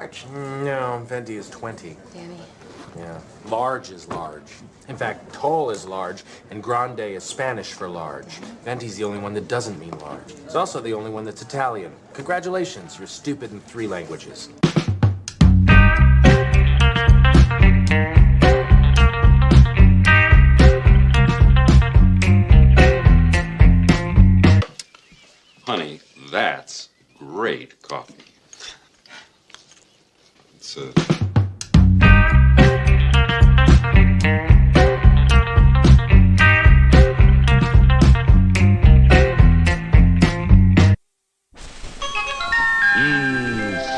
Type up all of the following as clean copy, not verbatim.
large. No, venti is 20. Danny. Yeah. Large is large. In fact, tall is large, and grande is Spanish for large. Venti's the only one that doesn't mean large. It's also the only one that's Italian. Congratulations, you're stupid in 3 languages. Honey, that's great coffee. It's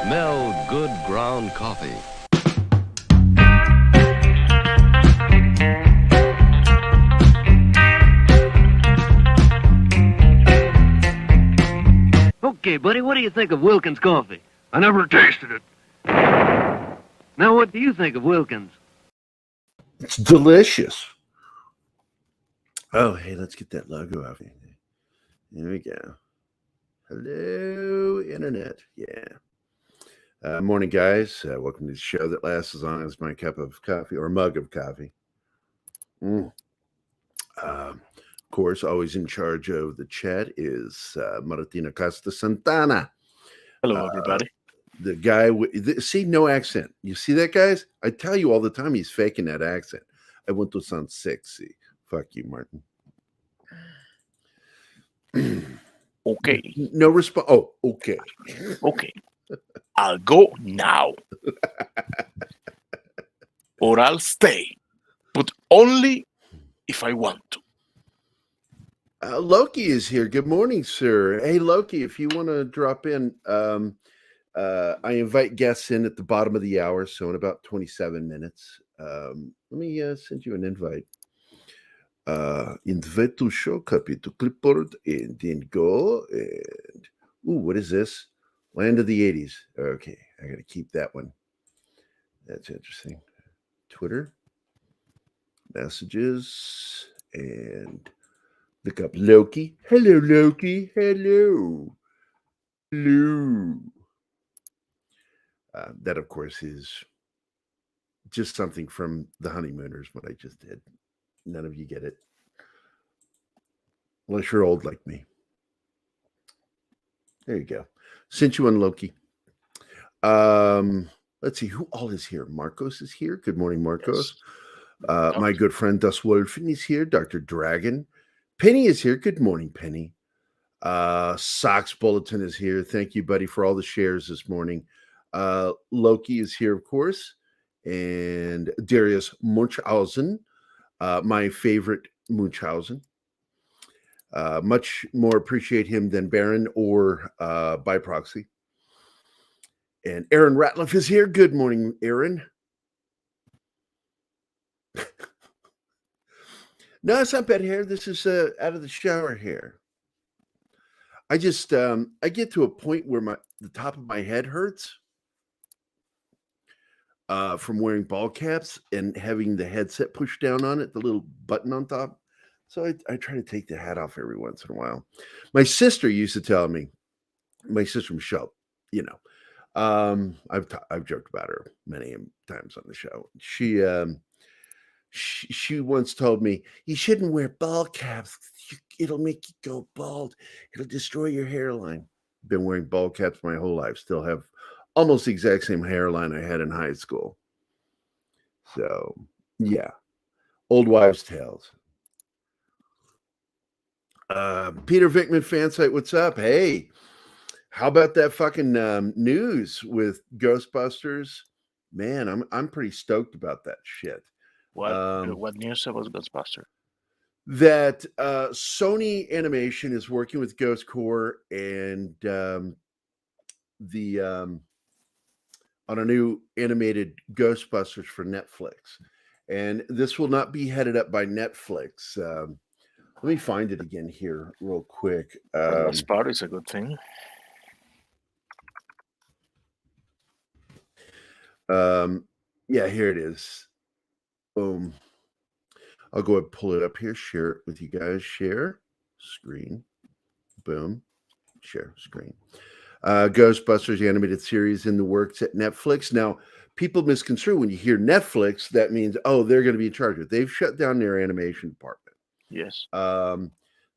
Smell good ground coffee. Okay, buddy, what do you think of Wilkins coffee? I never tasted it. Now, what do you think of Wilkins? It's delicious. Oh, hey, let's get that logo out. There we go. Hello, Internet. Yeah. Morning, guys. Welcome to the show that lasts as long as my cup of coffee or mug of coffee. Of course, always in charge of the chat is Martina Costa Santana. Hello, everybody. The guy, see, no accent. You see that, guys? I tell you all the time he's faking that accent. I want to sound sexy. Fuck you, Martin. Okay. No response. Oh, okay. Okay. I'll go now. Or I'll stay. But only if I want to. Loki is here. Good morning, sir. Hey, Loki, if you want to drop in, I invite guests in at the bottom of the hour, so in about 27 minutes. Let me send you an invite. Invite to show, copy to clipboard, and then go. And what is this? Land of the 80s. Okay, I got to keep that one. That's interesting. Twitter, messages, and look up Loki. Hello, Loki. Hello. Hello. That, of course, is just something from The Honeymooners, what I just did. None of you get it. Unless you're old like me. There you go. Sent you on Loki. Let's see who all is here. Marcos is here. Good morning, Marcos. Yes. My good friend Das Wolfen is here. Dr. Dragon. Penny is here. Good morning, Penny. Sox Bulletin is here. Thank you, buddy, for all the shares this morning. Loki is here, of course. And Darius Munchausen, my favorite Munchausen. Much more appreciate him than Baron or by proxy. And Aaron Ratliff is here. Good morning, Aaron. No, it's not bad hair. This is out of the shower hair. I just I get to a point where the top of my head hurts from wearing ball caps and having the headset pushed down on it, the little button on top. So I try to take the hat off every once in a while. My sister used to tell me, my sister Michelle, you know, I've joked about her many times on the show. She once told me, you shouldn't wear ball caps. It'll make you go bald. It'll destroy your hairline. Been wearing ball caps my whole life. Still have almost the exact same hairline I had in high school. So, yeah. Old wives' tales. Peter Vickman Fansite, what's up? Hey, how about that fucking news with Ghostbusters? Man, I'm pretty stoked about that shit. What news about Ghostbusters? That Sony Animation is working with Ghost Corps and on a new animated Ghostbusters for Netflix. And this will not be headed up by Netflix. Let me find it again here real quick. That's part is a good thing. Yeah, here it is. Boom. I'll go ahead and pull it up here, share it with you guys. Share screen. Boom. Share screen. Ghostbusters animated series in the works at Netflix. Now, people misconstrue when you hear Netflix, that means, oh, they're going to be in charge of it. They've shut down their animation department. Yes.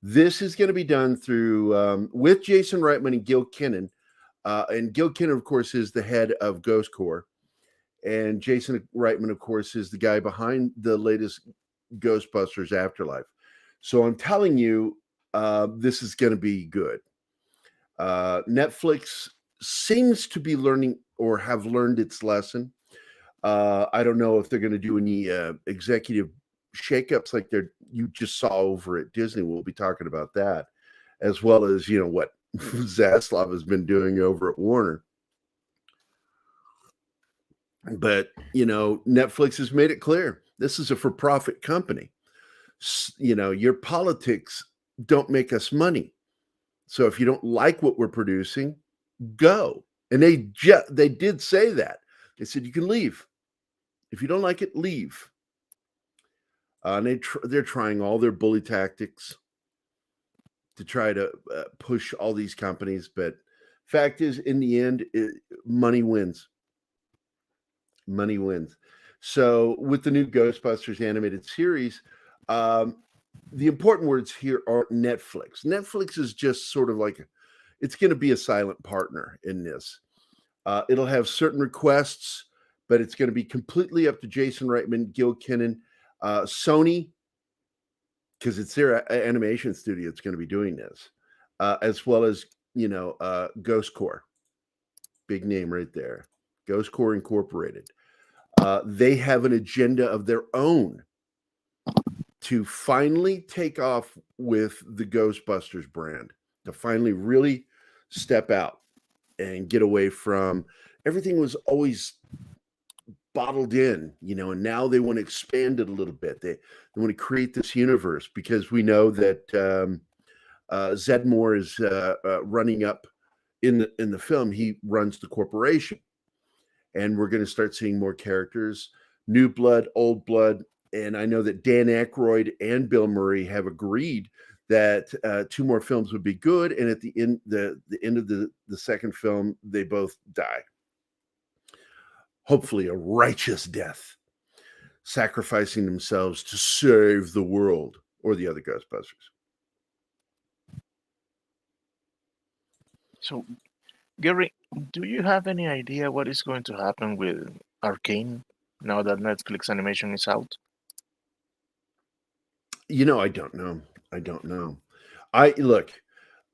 This is going to be done through with Jason Reitman and Gil Kinnan. And Gil Kinnan, of course, is the head of Ghost Corps. And Jason Reitman, of course, is the guy behind the latest Ghostbusters Afterlife. So I'm telling you, this is going to be good. Netflix seems to be learning or have learned its lesson. I don't know if they're going to do any executive shakeups like you just saw over at Disney. We'll be talking about that, as well as what Zaslav has been doing over at Warner. But Netflix has made it clear this is a for-profit company. Your politics don't make us money. So if you don't like what we're producing, go. And they did say that. They said you can leave. If you don't like it, leave. And they're trying all their bully tactics to try to push all these companies. But fact is, in the end, money wins. Money wins. So with the new Ghostbusters animated series, the important words here are Netflix. Netflix is just sort of like, it's going to be a silent partner in this. It'll have certain requests, but it's going to be completely up to Jason Reitman, Gil Kinnan, Sony, because it's their animation studio that's going to be doing this, as well as, Ghost Corps. Big name right there. Ghost Corps Incorporated. They have an agenda of their own to finally take off with the Ghostbusters brand, to finally really step out and get away from everything was always bottled in, and now they want to expand it a little bit. They want to create this universe because we know that Zedmore is running up in the film. He runs the corporation. And we're going to start seeing more characters, new blood, old blood. And I know that Dan Aykroyd and Bill Murray have agreed that 2 more films would be good. And at the end, the end of the second film, they both die. Hopefully a righteous death, sacrificing themselves to save the world or the other Ghostbusters. So, Gerry, do you have any idea what is going to happen with Arcane now that Netflix animation is out? I don't know. I look,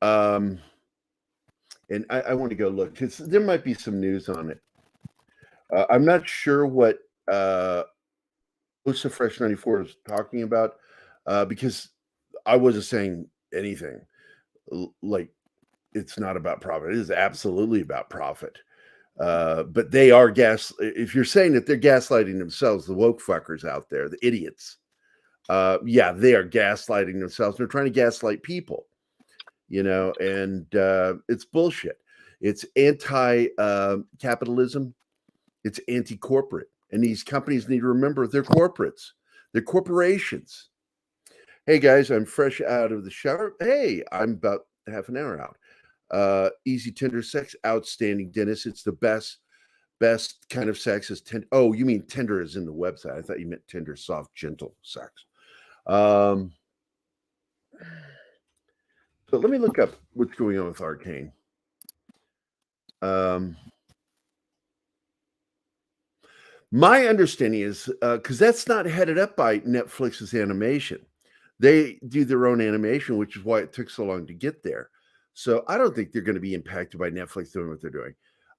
and I want to go look because there might be some news on it. I'm not sure what Usa Fresh 94 is talking about because I wasn't saying anything like it's not about profit. It is absolutely about profit. But they are if you're saying that they're gaslighting themselves, the woke fuckers out there, the idiots, they are gaslighting themselves. They're trying to gaslight people, and it's bullshit. It's anti-capitalism. It's anti-corporate. And these companies need to remember they're corporates. They're corporations. Hey, guys, I'm fresh out of the shower. Hey, I'm about half an hour out. Easy tender sex, outstanding, Dennis. It's the best kind of sex is tender. Oh, you mean tender is in the website. I thought you meant tender, soft, gentle sex. But let me look up what's going on with Arcane. My understanding is because that's not headed up by Netflix's animation. They do their own animation, which is why it took so long to get there. So I don't think they're going to be impacted by Netflix doing what they're doing.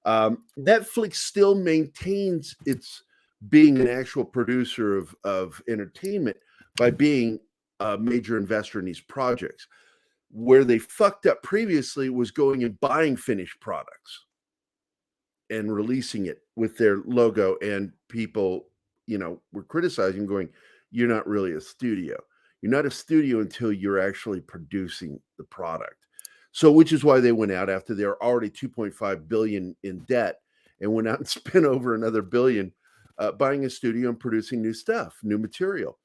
Netflix still maintains its being an actual producer of entertainment by being a major investor in these projects. Where they fucked up previously was going and buying finished products and releasing it with their logo, and people, were criticizing, going, "You're not really a studio. You're not a studio until you're actually producing the product." So, which is why they went out after they're already $2.5 billion in debt and went out and spent over another $1 billion buying a studio and producing new stuff, new material.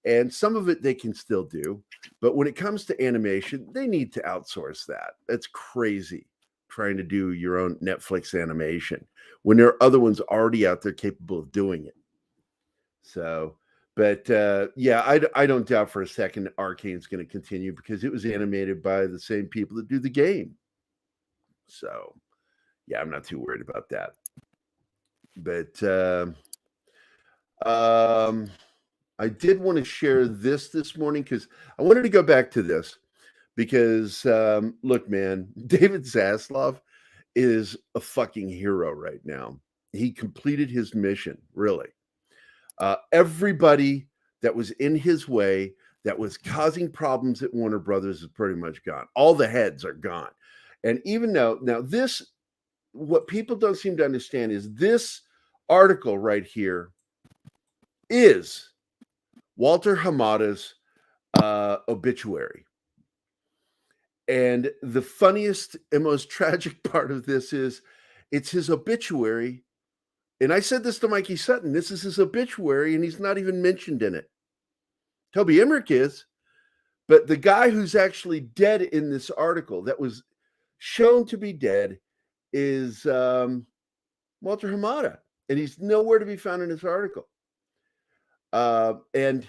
And some of it they can still do, but when it comes to animation, they need to outsource that. That's crazy, trying to do your own Netflix animation when there are other ones already out there capable of doing it. So, but yeah, I don't doubt for a second Arcane's going to continue because it was animated by the same people that do the game. So, yeah, I'm not too worried about that. But I did want to share this morning because I wanted to go back to this because look, man, David Zaslav is a fucking hero right now. He completed his mission, really. Everybody that was in his way that was causing problems at Warner Brothers is pretty much gone. All the heads are gone. And even though now this, what people don't seem to understand is this article right here is Walter Hamada's obituary. And the funniest and most tragic part of this is it's his obituary. And I said this to Mikey Sutton, this is his obituary, and he's not even mentioned in it. Toby Emmerich is, but the guy who's actually dead in this article that was shown to be dead is Walter Hamada, and he's nowhere to be found in this article. And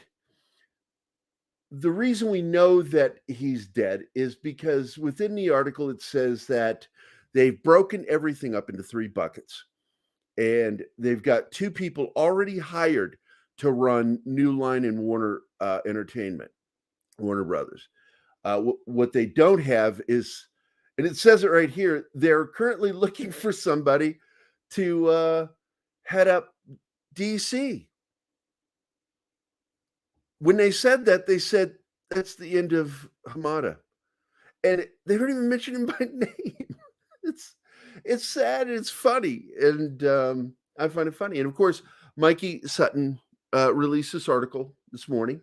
the reason we know that he's dead is because within the article it says that they've broken everything up into 3 buckets. And they've got 2 people already hired to run New Line and Warner Entertainment, Warner Brothers. What they don't have is, and it says it right here, they're currently looking for somebody to head up DC. When they said that, they said, that's the end of Hamada. And they don't even mention him by name. It's sad and it's funny, and I find it funny. And of course, Mikey Sutton released this article this morning,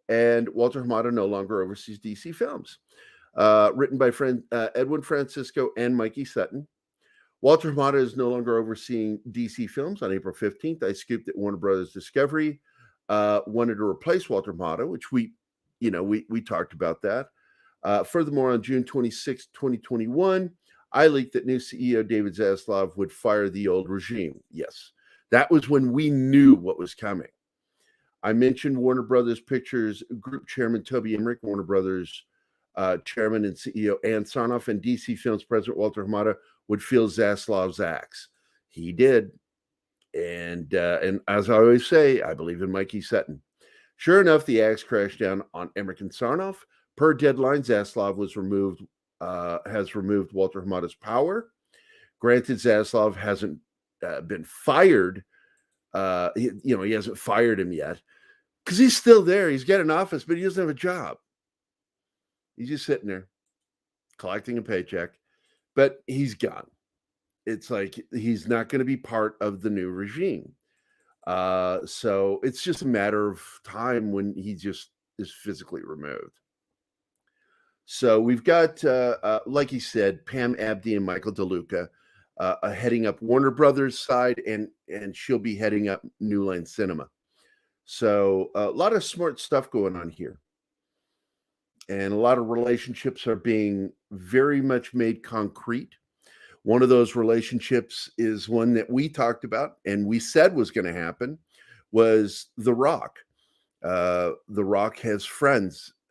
and Walter Hamada no longer oversees DC Films. Written by Edwin Francisco and Mikey Sutton. Walter Hamada is no longer overseeing DC Films. On April 15th, I scooped that Warner Brothers Discovery wanted to replace Walter Hamada, which we talked about that. Furthermore, on June 26, 2021, I leaked that new CEO David Zaslav would fire the old regime. Yes, that was when we knew what was coming. I mentioned Warner Brothers Pictures Group Chairman Toby Emmerich, Warner Brothers Chairman and CEO Ann Sarnoff, and DC Films President Walter Hamada would feel Zaslav's axe. He did. And as I always say, I believe in Mikey Sutton. Sure enough, the axe crashed down on Emmerich and Sarnoff. Per deadline, Zaslav has removed Walter Hamada's power. Granted, Zaslav hasn't been fired. He hasn't fired him yet because he's still there. He's got an office, but he doesn't have a job. He's just sitting there collecting a paycheck, but he's gone. It's like he's not going to be part of the new regime. So it's just a matter of time when he just is physically removed. So we've got, like he said, Pam Abdi and Michael DeLuca heading up Warner Brothers side, and she'll be heading up New Line Cinema. So a lot of smart stuff going on here. And a lot of relationships are being very much made concrete. One of those relationships is one that we talked about and we said was going to happen, was The Rock. The Rock has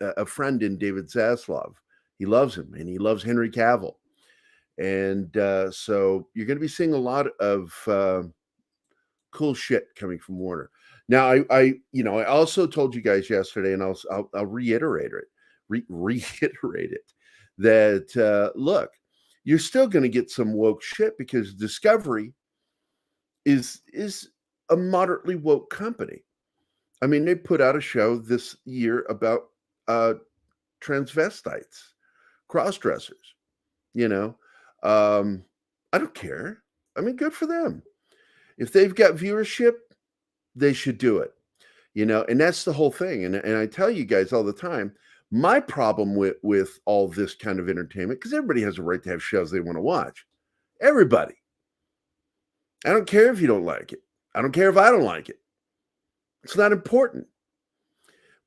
a friend in David Zaslav. He loves him, and he loves Henry Cavill. And so you're going to be seeing a lot of cool shit coming from Warner. Now, I also told you guys yesterday, and I'll reiterate it, that look, you're still going to get some woke shit because Discovery is a moderately woke company. I mean, they put out a show this year about transvestites, cross-dressers. I don't care. I mean, good for them. If they've got viewership, they should do it. And that's the whole thing. And I tell you guys all the time, my problem with all this kind of entertainment, because everybody has a right to have shows they want to watch. Everybody. I don't care if you don't like it. I don't care if I don't like it. It's not important.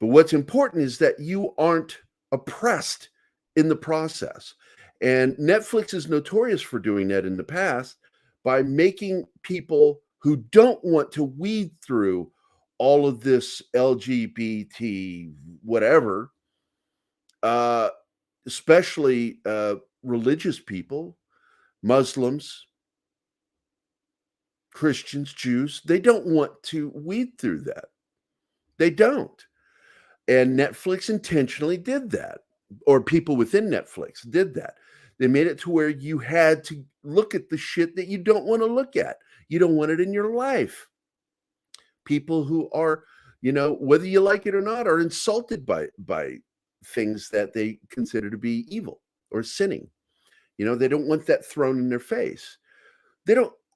But what's important is that you aren't oppressed in the process. And Netflix is notorious for doing that in the past by making people who don't want to weed through all of this LGBT whatever, especially religious people, Muslims, Christians, Jews, they don't want to weed through that. They don't. And Netflix intentionally did that, or people within Netflix did that. They made it to where you had to look at the shit that you don't want to look at. You don't want it in your life. People who are, whether you like it or not, are insulted by things that they consider to be evil or sinning. They don't want that thrown in their face.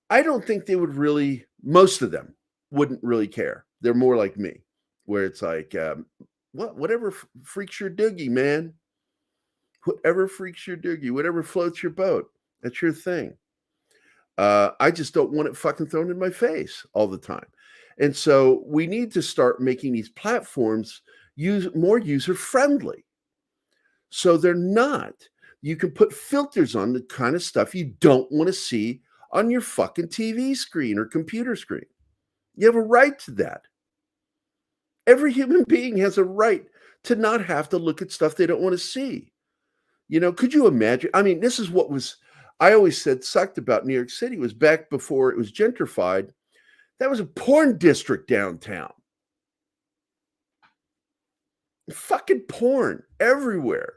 I don't think they would really, most of them wouldn't really care. They're more like me, where it's like, whatever freaks your doogie, man. Whatever freaks your doogie, whatever floats your boat, that's your thing. I just don't want it fucking thrown in my face all the time. And so we need to start making these platforms more user-friendly. So they're not. You can put filters on the kind of stuff you don't want to see on your fucking TV screen or computer screen. You have a right to that. Every human being has a right to not have to look at stuff they don't want to see. Could you imagine? I mean, this is what I always said sucked about New York City was back before it was gentrified. That was a porn district downtown. Fucking porn everywhere.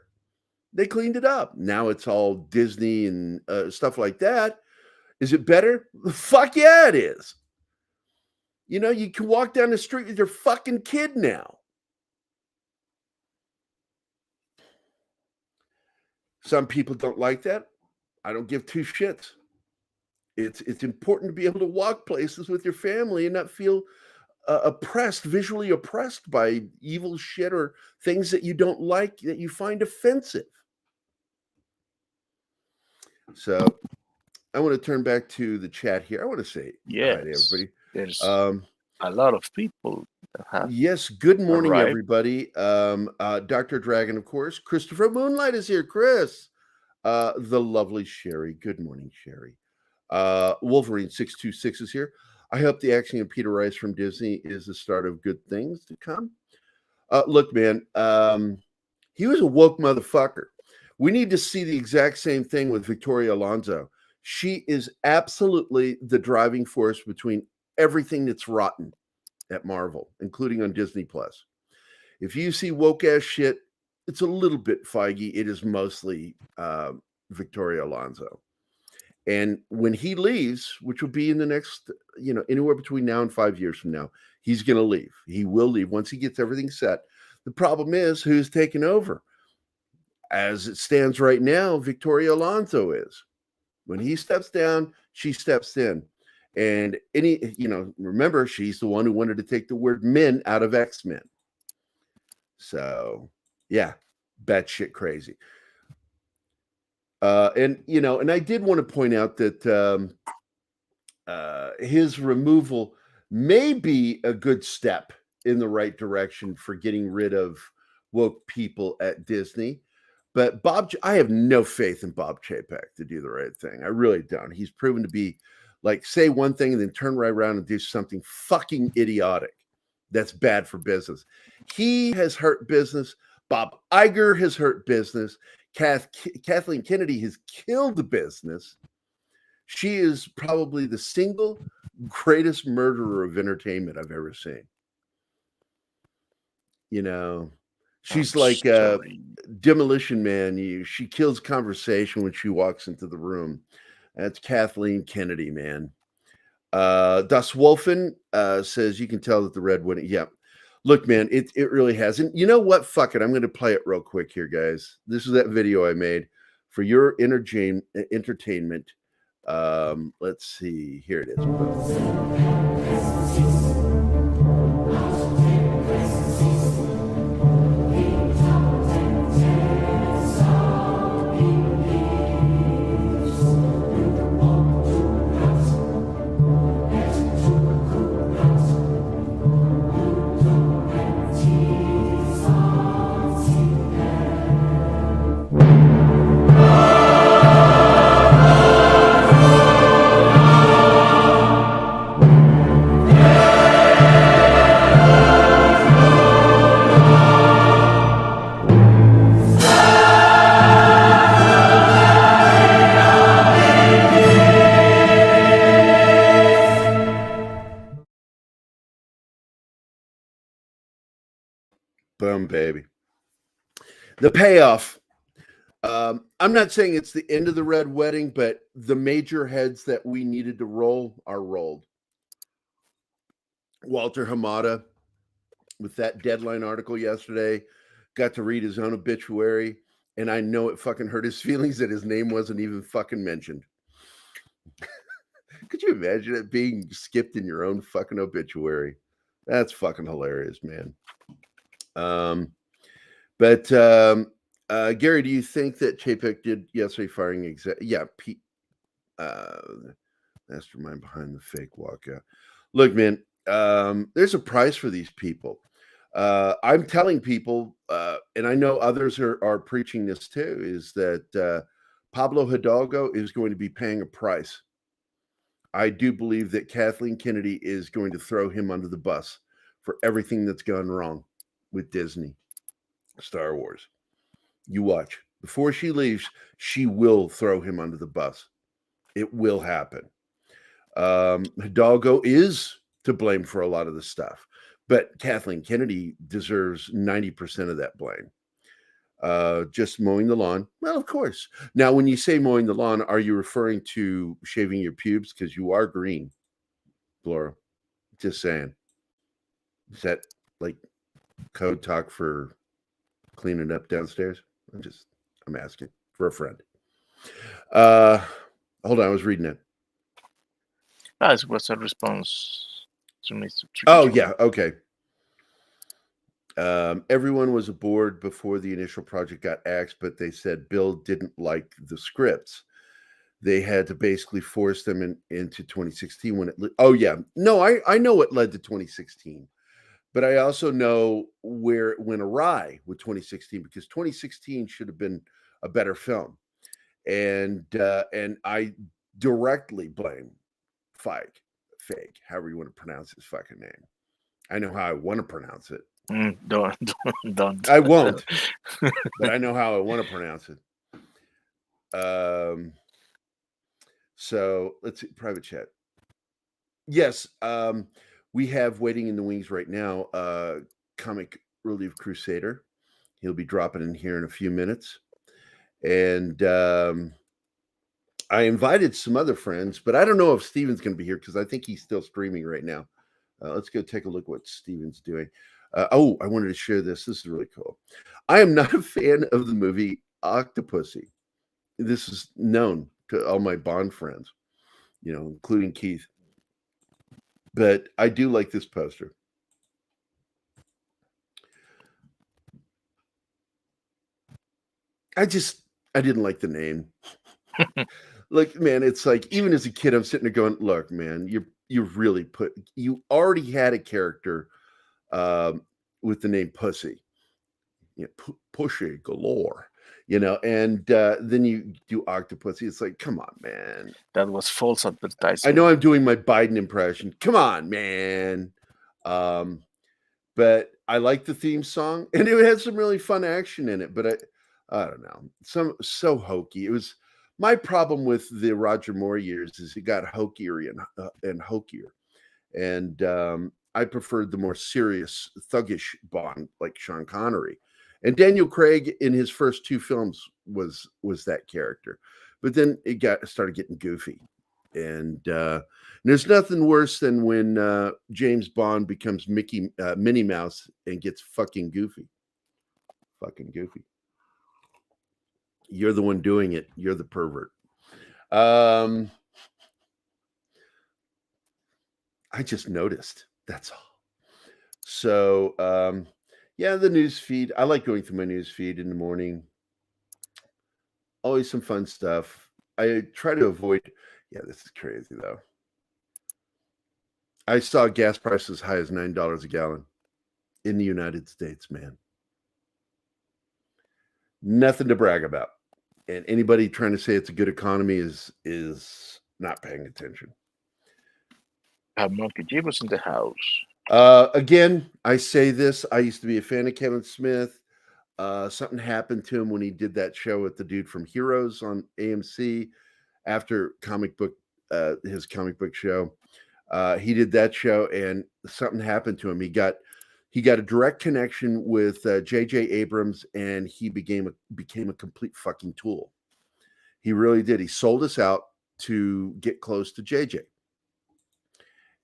They cleaned it up. Now it's all Disney and stuff like that. Is it better? Fuck yeah, it is. You can walk down the street with your fucking kid now. Some people don't like that. I don't give two shits. It's important to be able to walk places with your family and not feel visually oppressed by evil shit or things that you don't like, that you find offensive. So I want to turn back to the chat here. I want to say hi to everybody. There's a lot of people. Yes, good morning, right. everybody. Dr. Dragon, of course. Christopher Moonlight is here. Chris. The lovely Sherry. Good morning, Sherry. Wolverine 626 is here. I hope the acting of Peter Rice from Disney is the start of good things to come. Look, man, he was a woke motherfucker. We need to see the exact same thing with Victoria Alonso. She is absolutely the driving force between everything that's rotten at Marvel, including on Disney Plus. If you see woke ass shit, it's a little bit Feige. It is mostly Victoria Alonso. And when he leaves, which will be in the next, anywhere between now and 5 years from now, he's going to leave. He will leave once he gets everything set. The problem is who's taking over. As it stands right now, Victoria Alonso is. When he steps down, she steps in. And remember, she's the one who wanted to take the word men out of X-Men. So, yeah, batshit crazy. And I did want to point out that his removal may be a good step in the right direction for getting rid of woke people at Disney. But I have no faith in Bob Chapek to do the right thing. I really don't. He's proven to be like, say one thing and then turn right around and do something fucking idiotic that's bad for business. He has hurt business. Bob Iger has hurt business. Kathleen Kennedy has killed the business. She is probably the single greatest murderer of entertainment I've ever seen. She's like a Demolition Man. She kills conversation when she walks into the room. That's Kathleen Kennedy, man. Das Wolfen says you can tell that the red wouldn't. Yeah. Look, man, it really has. And you know what? Fuck it. I'm going to play it real quick here, guys. This is that video I made for your entertainment. Let's see. Here it is. Boom, baby. The payoff. I'm not saying it's the end of the Red Wedding, but the major heads that we needed to roll are rolled. Walter Hamada, with that Deadline article yesterday, got to read his own obituary, and I know it fucking hurt his feelings that his name wasn't even fucking mentioned. Could you imagine it being skipped in your own fucking obituary? That's fucking hilarious, man. Gerry, do you think that Chapek did yesterday firing Exec? Yeah, Pete, mastermind behind the fake walkout. Look, man, there's a price for these people. I'm telling people, and I know others are preaching this too, is that Pablo Hidalgo is going to be paying a price. I do believe that Kathleen Kennedy is going to throw him under the bus for everything that's gone wrong with Disney, Star Wars. You watch. Before she leaves, she will throw him under the bus. It will happen. Hidalgo is to blame for a lot of the stuff, but Kathleen Kennedy deserves 90% of that blame. Just mowing the lawn. Well, of course. Now, when you say mowing the lawn, are you referring to shaving your pubes? Because you are green, Flora. Just saying. Is that like code talk for cleaning up downstairs? I'm asking for a friend. Hold on, I was reading it. It was a response to Mr. Oh, yeah, okay. Everyone was aboard before the initial project got axed, but they said Bill didn't like the scripts. They had to basically force them into 2016 when it. Oh yeah, no, I know what led to 2016, but I also know where it went awry with 2016 because 2016 should have been a better film, and I directly blame Fake, however you want to pronounce his fucking name. I know how I want to pronounce it. Don't. I won't, but I know how I want to pronounce it. So let's see, private chat. Yes, we have waiting in the wings right now. Comic Relief Crusader. He'll be dropping in here in a few minutes, and I invited some other friends, but I don't know if Steven's going to be here because I think he's still streaming right now. Let's go take a look what Steven's doing. I wanted to share this. This is really cool. I am not a fan of the movie Octopussy. This is known to all my Bond friends, including Keith. But I do like this poster. I didn't like the name. Look, man, it's like even as a kid, I'm sitting there going, "Look, man, you already had a character with the name Pussy, Pushy galore, and then you do Octopussy. It's like, come on, man. That was false advertising. I know I'm doing my Biden impression. Come on, man. But I like the theme song, and it had some really fun action in it. But I don't know, so hokey. It was my problem with the Roger Moore years is it got hokier and hokier, and I preferred the more serious, thuggish Bond like Sean Connery, and Daniel Craig in his first two films was that character, but then it started getting goofy, and there's nothing worse than when James Bond becomes Minnie Mouse and gets fucking goofy. You're the one doing it. You're the pervert. I just noticed. That's all. So, yeah, the news feed. I like going through my news feed in the morning. Always some fun stuff. I try to avoid. Yeah, this is crazy though. I saw gas prices as high as $9 a gallon in the United States, man. Nothing to brag about. And anybody trying to say it's a good economy is not paying attention. Monkey G was in the house. Again, I say this. I used to be a fan of Kevin Smith. Something happened to him when he did that show with the dude from Heroes on AMC after his comic book show. He did that show, and something happened to him. He got he got a direct connection with J.J. Abrams, and he became a complete fucking tool. He really did. He sold us out to get close to J.J.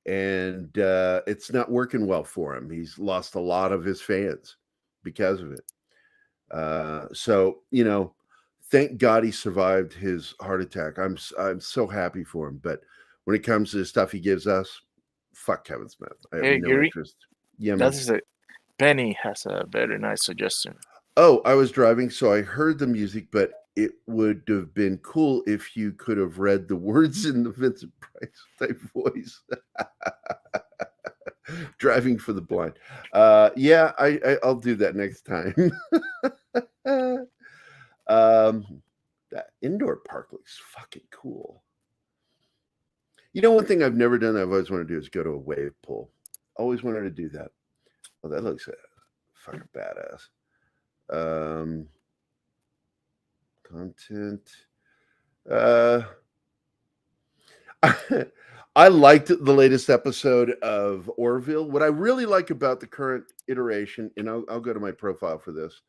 And it's not working well for him. He's lost a lot of his fans because of it. So, thank God he survived his heart attack. I'm so happy for him. But when it comes to the stuff he gives us, fuck Kevin Smith. I have Hey, no Gerry, interest. Yeah, man. that is a Penny has a very nice suggestion. Oh, I was driving, so I heard the music, but it would have been cool if you could have read the words in the Vincent Price type voice. Driving for the blind. Yeah, I'll do that next time. That indoor park looks fucking cool. One thing I've never done that I've always wanted to do is go to a wave pool. Always wanted to do that. Oh, that looks fucking badass. Content. I liked the latest episode of Orville. What I really like about the current iteration, and I'll go to my profile for this,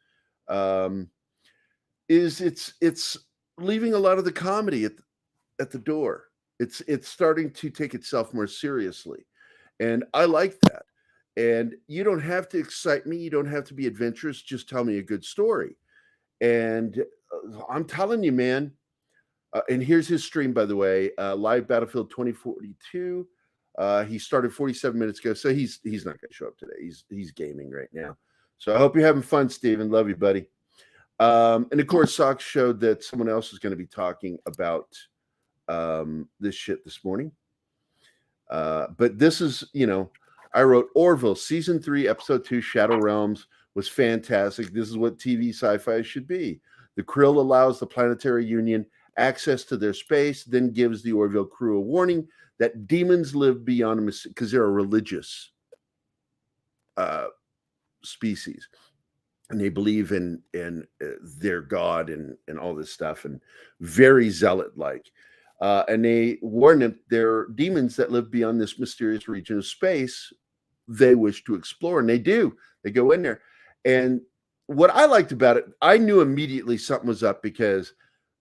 is it's leaving a lot of the comedy at the door. It's starting to take itself more seriously, and I like that. And you don't have to excite me. You don't have to be adventurous. Just tell me a good story. And I'm telling you, man. And here's his stream, by the way. Live Battlefield 2042. He started 47 minutes ago, so he's not going to show up today. He's gaming right now. So I hope you're having fun, Steven. Love you, buddy. And of course, Sox showed that someone else is going to be talking about this shit this morning. But this is, I wrote Orville, Season 3, Episode 2, Shadow Realms was fantastic. This is what TV sci-fi should be. The Krill allows the Planetary Union access to their space, then gives the Orville crew a warning that demons live beyond them because they're a religious species. And they believe in their God and all this stuff, and very zealot-like. And they warn them they're demons that live beyond this mysterious region of space they wish to explore. And they do. They go in there. And what I liked about it, I knew immediately something was up because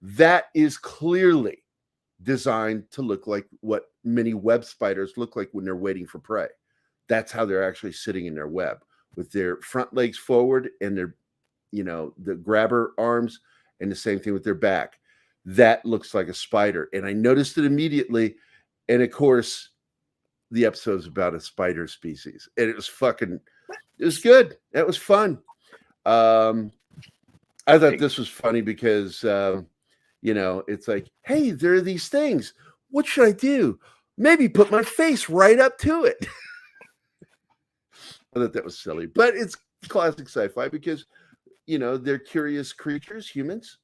that is clearly designed to look like what many web spiders look like when they're waiting for prey. That's how they're actually sitting in their web, with their front legs forward and their, the grabber arms, and the same thing with their back. That looks like a spider. And I noticed it immediately. And of course, the episode is about a spider species. And it was good. That was fun. I thought this was funny because, it's like, hey, there are these things. What should I do? Maybe put my face right up to it. I thought that was silly. But it's classic sci-fi because, they're curious creatures, humans.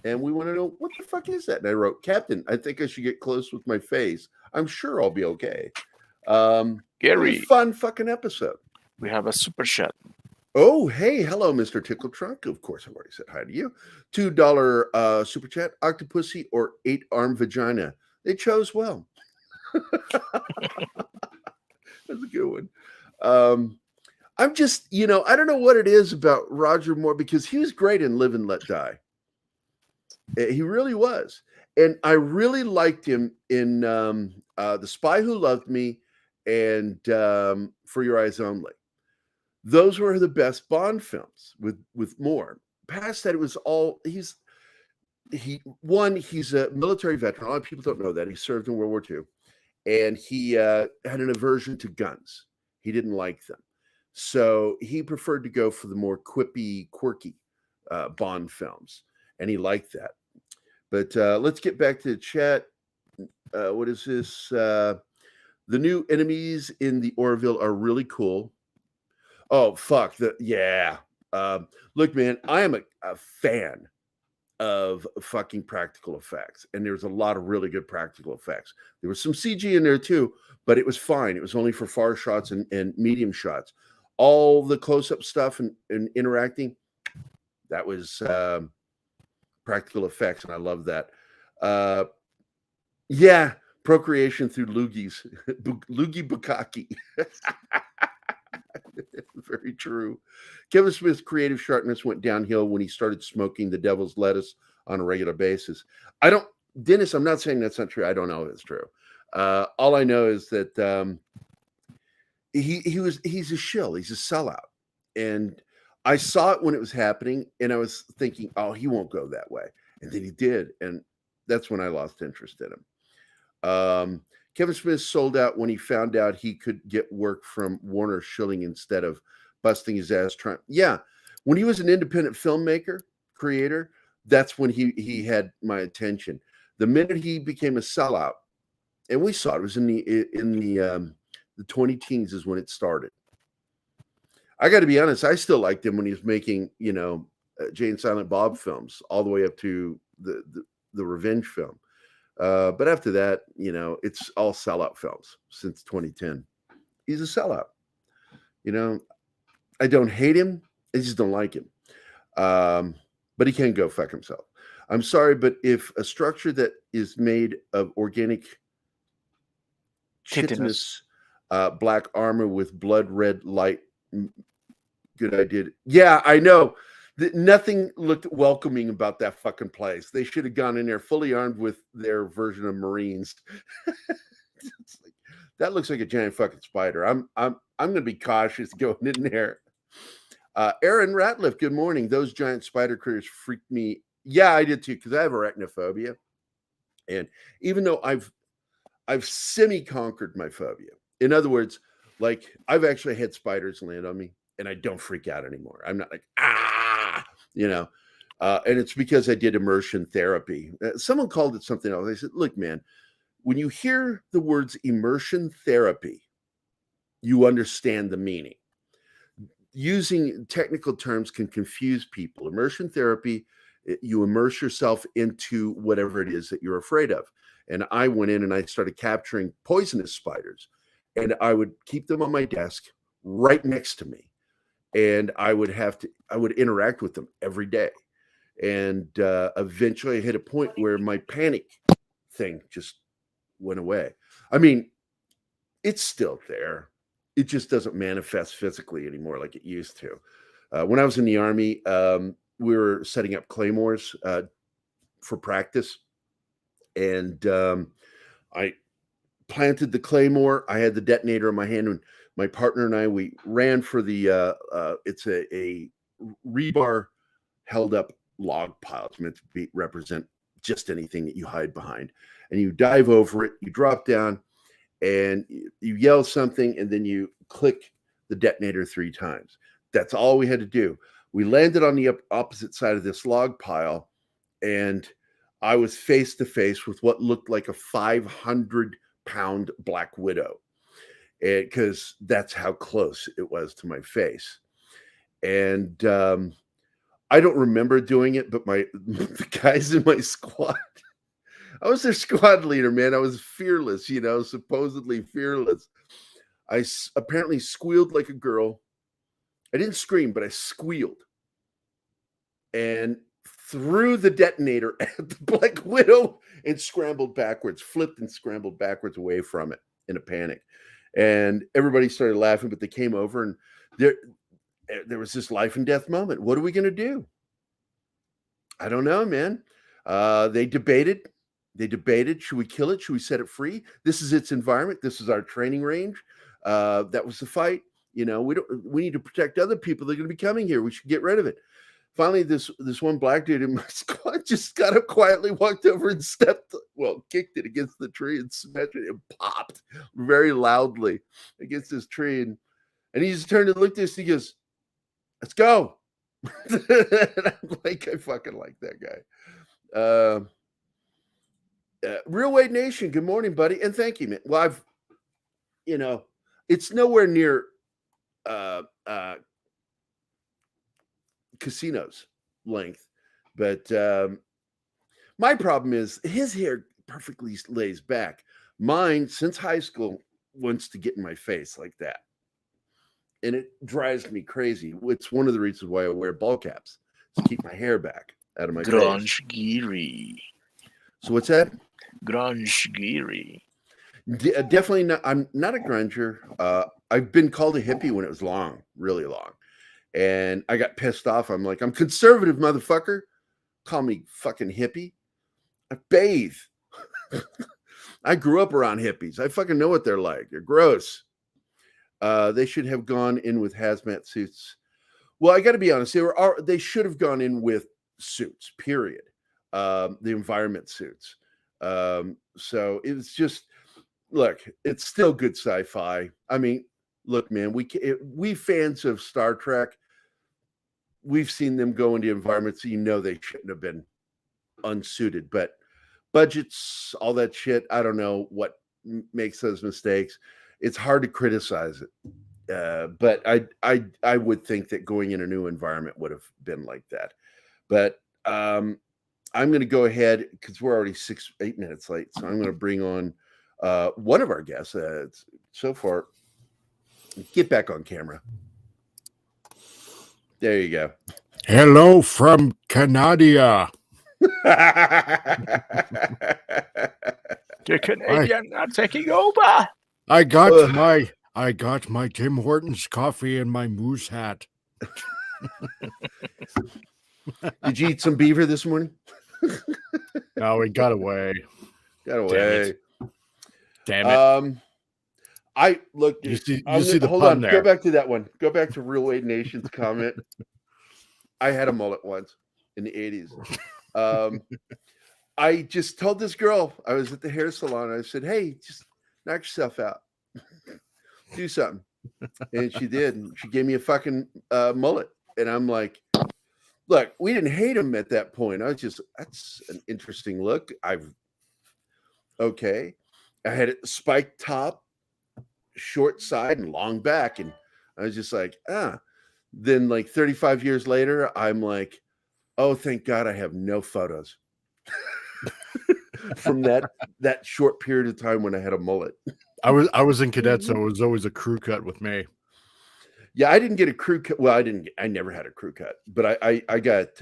And we want to know, what the fuck is that? And I wrote, Captain, I think I should get close with my face. I'm sure I'll be okay. Gerry, fun fucking episode. We have a super chat. Oh, hey, hello, Mr. Tickle Trunk. Of course, I've already said hi to you. $2 super chat, Octopussy or 8-arm vagina. They chose well. That's a good one. I'm just, I don't know what it is about Roger Moore, because he was great in Live and Let Die. He really was. And I really liked him in The Spy Who Loved Me and For Your Eyes Only. Those were the best Bond films with Moore. Past that, it was all he's a military veteran. A lot of people don't know that. He served in World War II. And he had an aversion to guns. He didn't like them. So he preferred to go for the more quippy, quirky Bond films. And he liked that. But let's get back to the chat. What is this? The new enemies in the Orville are really cool. Oh, fuck. Look, man, I am a fan of fucking practical effects. And there's a lot of really good practical effects. There was some CG in there too, but it was fine. It was only for far shots and medium shots. All the close-up stuff and interacting, that was practical effects, and I love that. Procreation through loogies. Loogie bukkake. Very true. Kevin Smith's creative sharpness went downhill when he started smoking the devil's lettuce on a regular basis. Dennis, I'm not saying that's not true. I don't know if it's true. All I know is that he's a shill. He's a sellout. And I saw it when it was happening, and I was thinking, oh, he won't go that way. And then he did. And that's when I lost interest in him. Kevin Smith sold out when he found out he could get work from Warner shilling instead of busting his ass trying. Yeah. When he was an independent filmmaker, creator, that's when he had my attention. The minute he became a sellout, and we saw it was in the 20 teens is when it started. I got to be honest, I still liked him when he was making, Jay and Silent Bob films all the way up to the revenge film. But after that, it's all sellout films since 2010. He's a sellout. I don't hate him. I just don't like him. But he can go fuck himself. I'm sorry, but if a structure that is made of organic chitinous black armor with blood red light, good idea. Yeah, I know. Nothing looked welcoming about that fucking place. They should have gone in there fully armed with their version of Marines. That looks like a giant fucking spider. I'm going to be cautious going in there. Aaron Ratliff, good morning. Those giant spider critters freaked me. Yeah, I did too, because I have arachnophobia. And even though I've semi-conquered my phobia. In other words, like I've actually had spiders land on me and I don't freak out anymore. I'm not like, and it's because I did immersion therapy. Someone called it something else. I said, look, man, when you hear the words immersion therapy, you understand the meaning. Using technical terms can confuse people. Immersion therapy, you immerse yourself into whatever it is that you're afraid of. And I went in and I started capturing poisonous spiders, and I would keep them on my desk right next to me. And I would interact with them every day. And eventually I hit a point where my panic thing just went away. I mean, it's still there. It just doesn't manifest physically anymore like it used to. When I was in the Army, we were setting up claymores for practice. And I planted the claymore. I had the detonator in my hand, and my partner and I, we ran for the, it's a rebar held up log pile. It's meant to represent just anything that you hide behind. And you dive over it, you drop down, and you yell something, and then you click the detonator 3 times. That's all we had to do. We landed on the opposite side of this log pile, and I was face to face with what looked like a 500-pound black widow, because that's how close it was to my face. And I don't remember doing it, but the guys in my squad, I was their squad leader, man. I was fearless, supposedly fearless. I apparently squealed like a girl. I didn't scream, but I squealed. And threw the detonator at the Black Widow and scrambled backwards, flipped and scrambled backwards away from it in a panic. And everybody started laughing, but they came over, and there was this life and death moment. What are we going to do? I don't know, man. They debated. Should we kill it? Should we set it free? This is its environment. This is our training range. That was the fight. We need to protect other people. They're going to be coming here. We should get rid of it. Finally, this one black dude in my squad just got up quietly, walked over and kicked it against the tree and smashed it and popped very loudly against this tree. And he just turned and looked at us and he goes, "Let's go." And I'm like, I fucking like that guy. Real Weight Nation, good morning, buddy. And thank you, man. Well, it's nowhere near Casino's length, but my problem is his hair perfectly lays back. Mine, since high school, wants to get in my face like that, and it drives me crazy. It's one of the reasons why I wear ball caps, to keep my hair back out of my face. Gerry. So what's that? Grunge Gerry. Definitely not. I'm not a grunger. I've been called a hippie when it was long, really long. And I got pissed off. I'm like, I'm conservative, motherfucker. Call me fucking hippie. I bathe. I grew up around hippies. I fucking know what they're like. They're gross. They should have gone in with hazmat suits. Well, I got to be honest. They should have gone in with suits, period. The environment suits. So it's just, look, it's still good sci-fi. I mean, look, man, we fans of Star Trek, we've seen them go into environments that they shouldn't have been unsuited, but budgets, all that shit, I don't know what makes those mistakes. It's hard to criticize it. But I would think that going in a new environment would have been like that. But I'm going to go ahead because we're already 8 minutes late. So I'm going to bring on one of our guests. So far, get back on camera. There you go. Hello from Canada. The Canadian are taking over. I got my Tim Hortons coffee and my moose hat. Did you eat some beaver this morning? No, it got away. Got away. Damn it. I look. You see the hold pun on. there. Go back to that one. Go back to Real Wade Nation's comment. I had a mullet once in the 80s. I just told this girl, I was at the hair salon. I said, "Hey, just knock yourself out. Do something." And she did. And she gave me a fucking mullet. And I'm like, look, we didn't hate him at that point. I was just, that's an interesting look. Okay. I had a spiked top, short side, and long back. And I was just like, Then like 35 years later, I'm like, oh, thank God I have no photos from that short period of time when I had a mullet. I was in cadet, so it was always a crew cut with me. Yeah, I didn't get a crew cut. Well, I never had a crew cut, but I got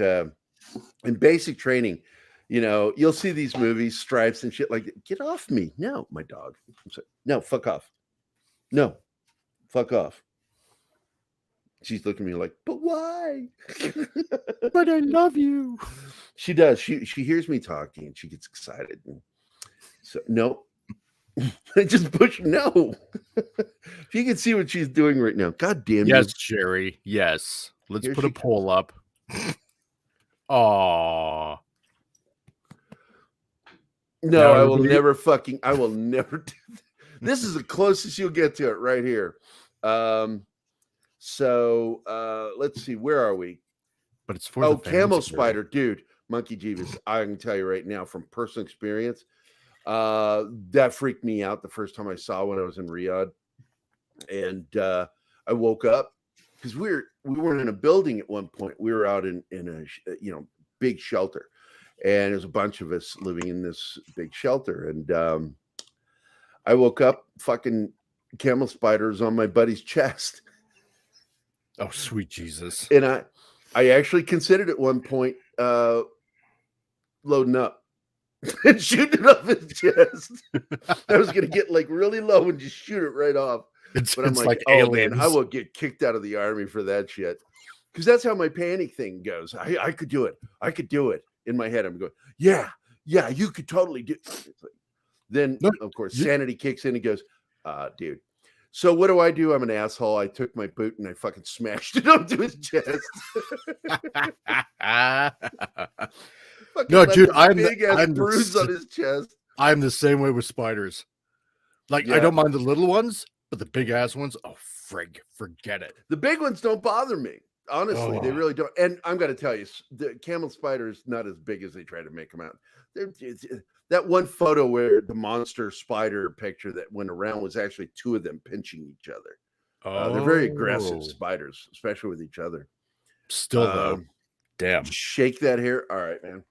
in basic training, you'll see these movies, Stripes and shit like that. Get off me. No, my dog. No, fuck off. No, fuck off. She's looking at me like, but why? But I love you. She does. She hears me talking and she gets excited. And so no. I just push no. If you can see what she's doing right now, God damn yes, Gerry. Yes. Let's put a poll up. Aw. No, I will never do this is the closest you'll get to it right here. So let's see, where are we? But it's for Camel Spider, dude. Monkey Jeeves. I can tell you right now from personal experience. That freaked me out the first time I saw when I was in Riyadh, and I woke up because we weren't in a building at one point. We were out in a big shelter, and there's a bunch of us living in this big shelter. And I woke up, fucking camel spiders on my buddy's chest. Oh, sweet Jesus! And I actually considered at one point loading up. And shoot it off his chest. I was gonna get like really low and just shoot it right off. But I'm like, oh aliens. Man, I will get kicked out of the army for that shit. Because that's how my panic thing goes. I could do it. I could do it. In my head, I'm going, yeah, you could totally do it. Then, of course, sanity kicks in and goes, dude. So what do? I'm an asshole. I took my boot and I fucking smashed it onto his chest. No, dude, I'm bruise on his chest. I'm the same way with spiders. Like, I don't mind the little ones, but the big ass ones, oh frig, forget it. The big ones don't bother me. Honestly, they really don't. And I'm going to tell you, the camel spider is not as big as they try to make them out. That one photo where the monster spider picture that went around was actually two of them pinching each other. They're very aggressive spiders, especially with each other. Still, though, damn. Shake that hair. All right, man.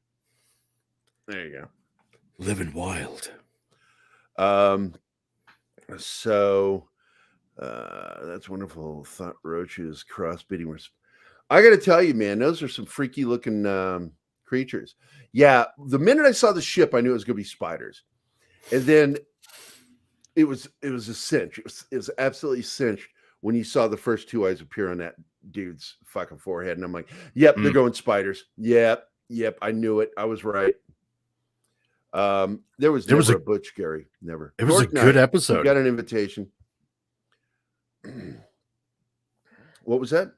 There you go. Living wild. So that's wonderful. Thought roaches crossbreeding. I got to tell you, man, those are some freaky looking creatures. Yeah, the minute I saw the ship, I knew it was going to be spiders. And then It was a cinch. It was absolutely cinched when you saw the first two eyes appear on that dude's fucking forehead, and I'm like, "Yep, they're going spiders. Yep, I knew it. I was right." There was a Butch Gerry. Never. It was a good episode. You got an invitation. What was that?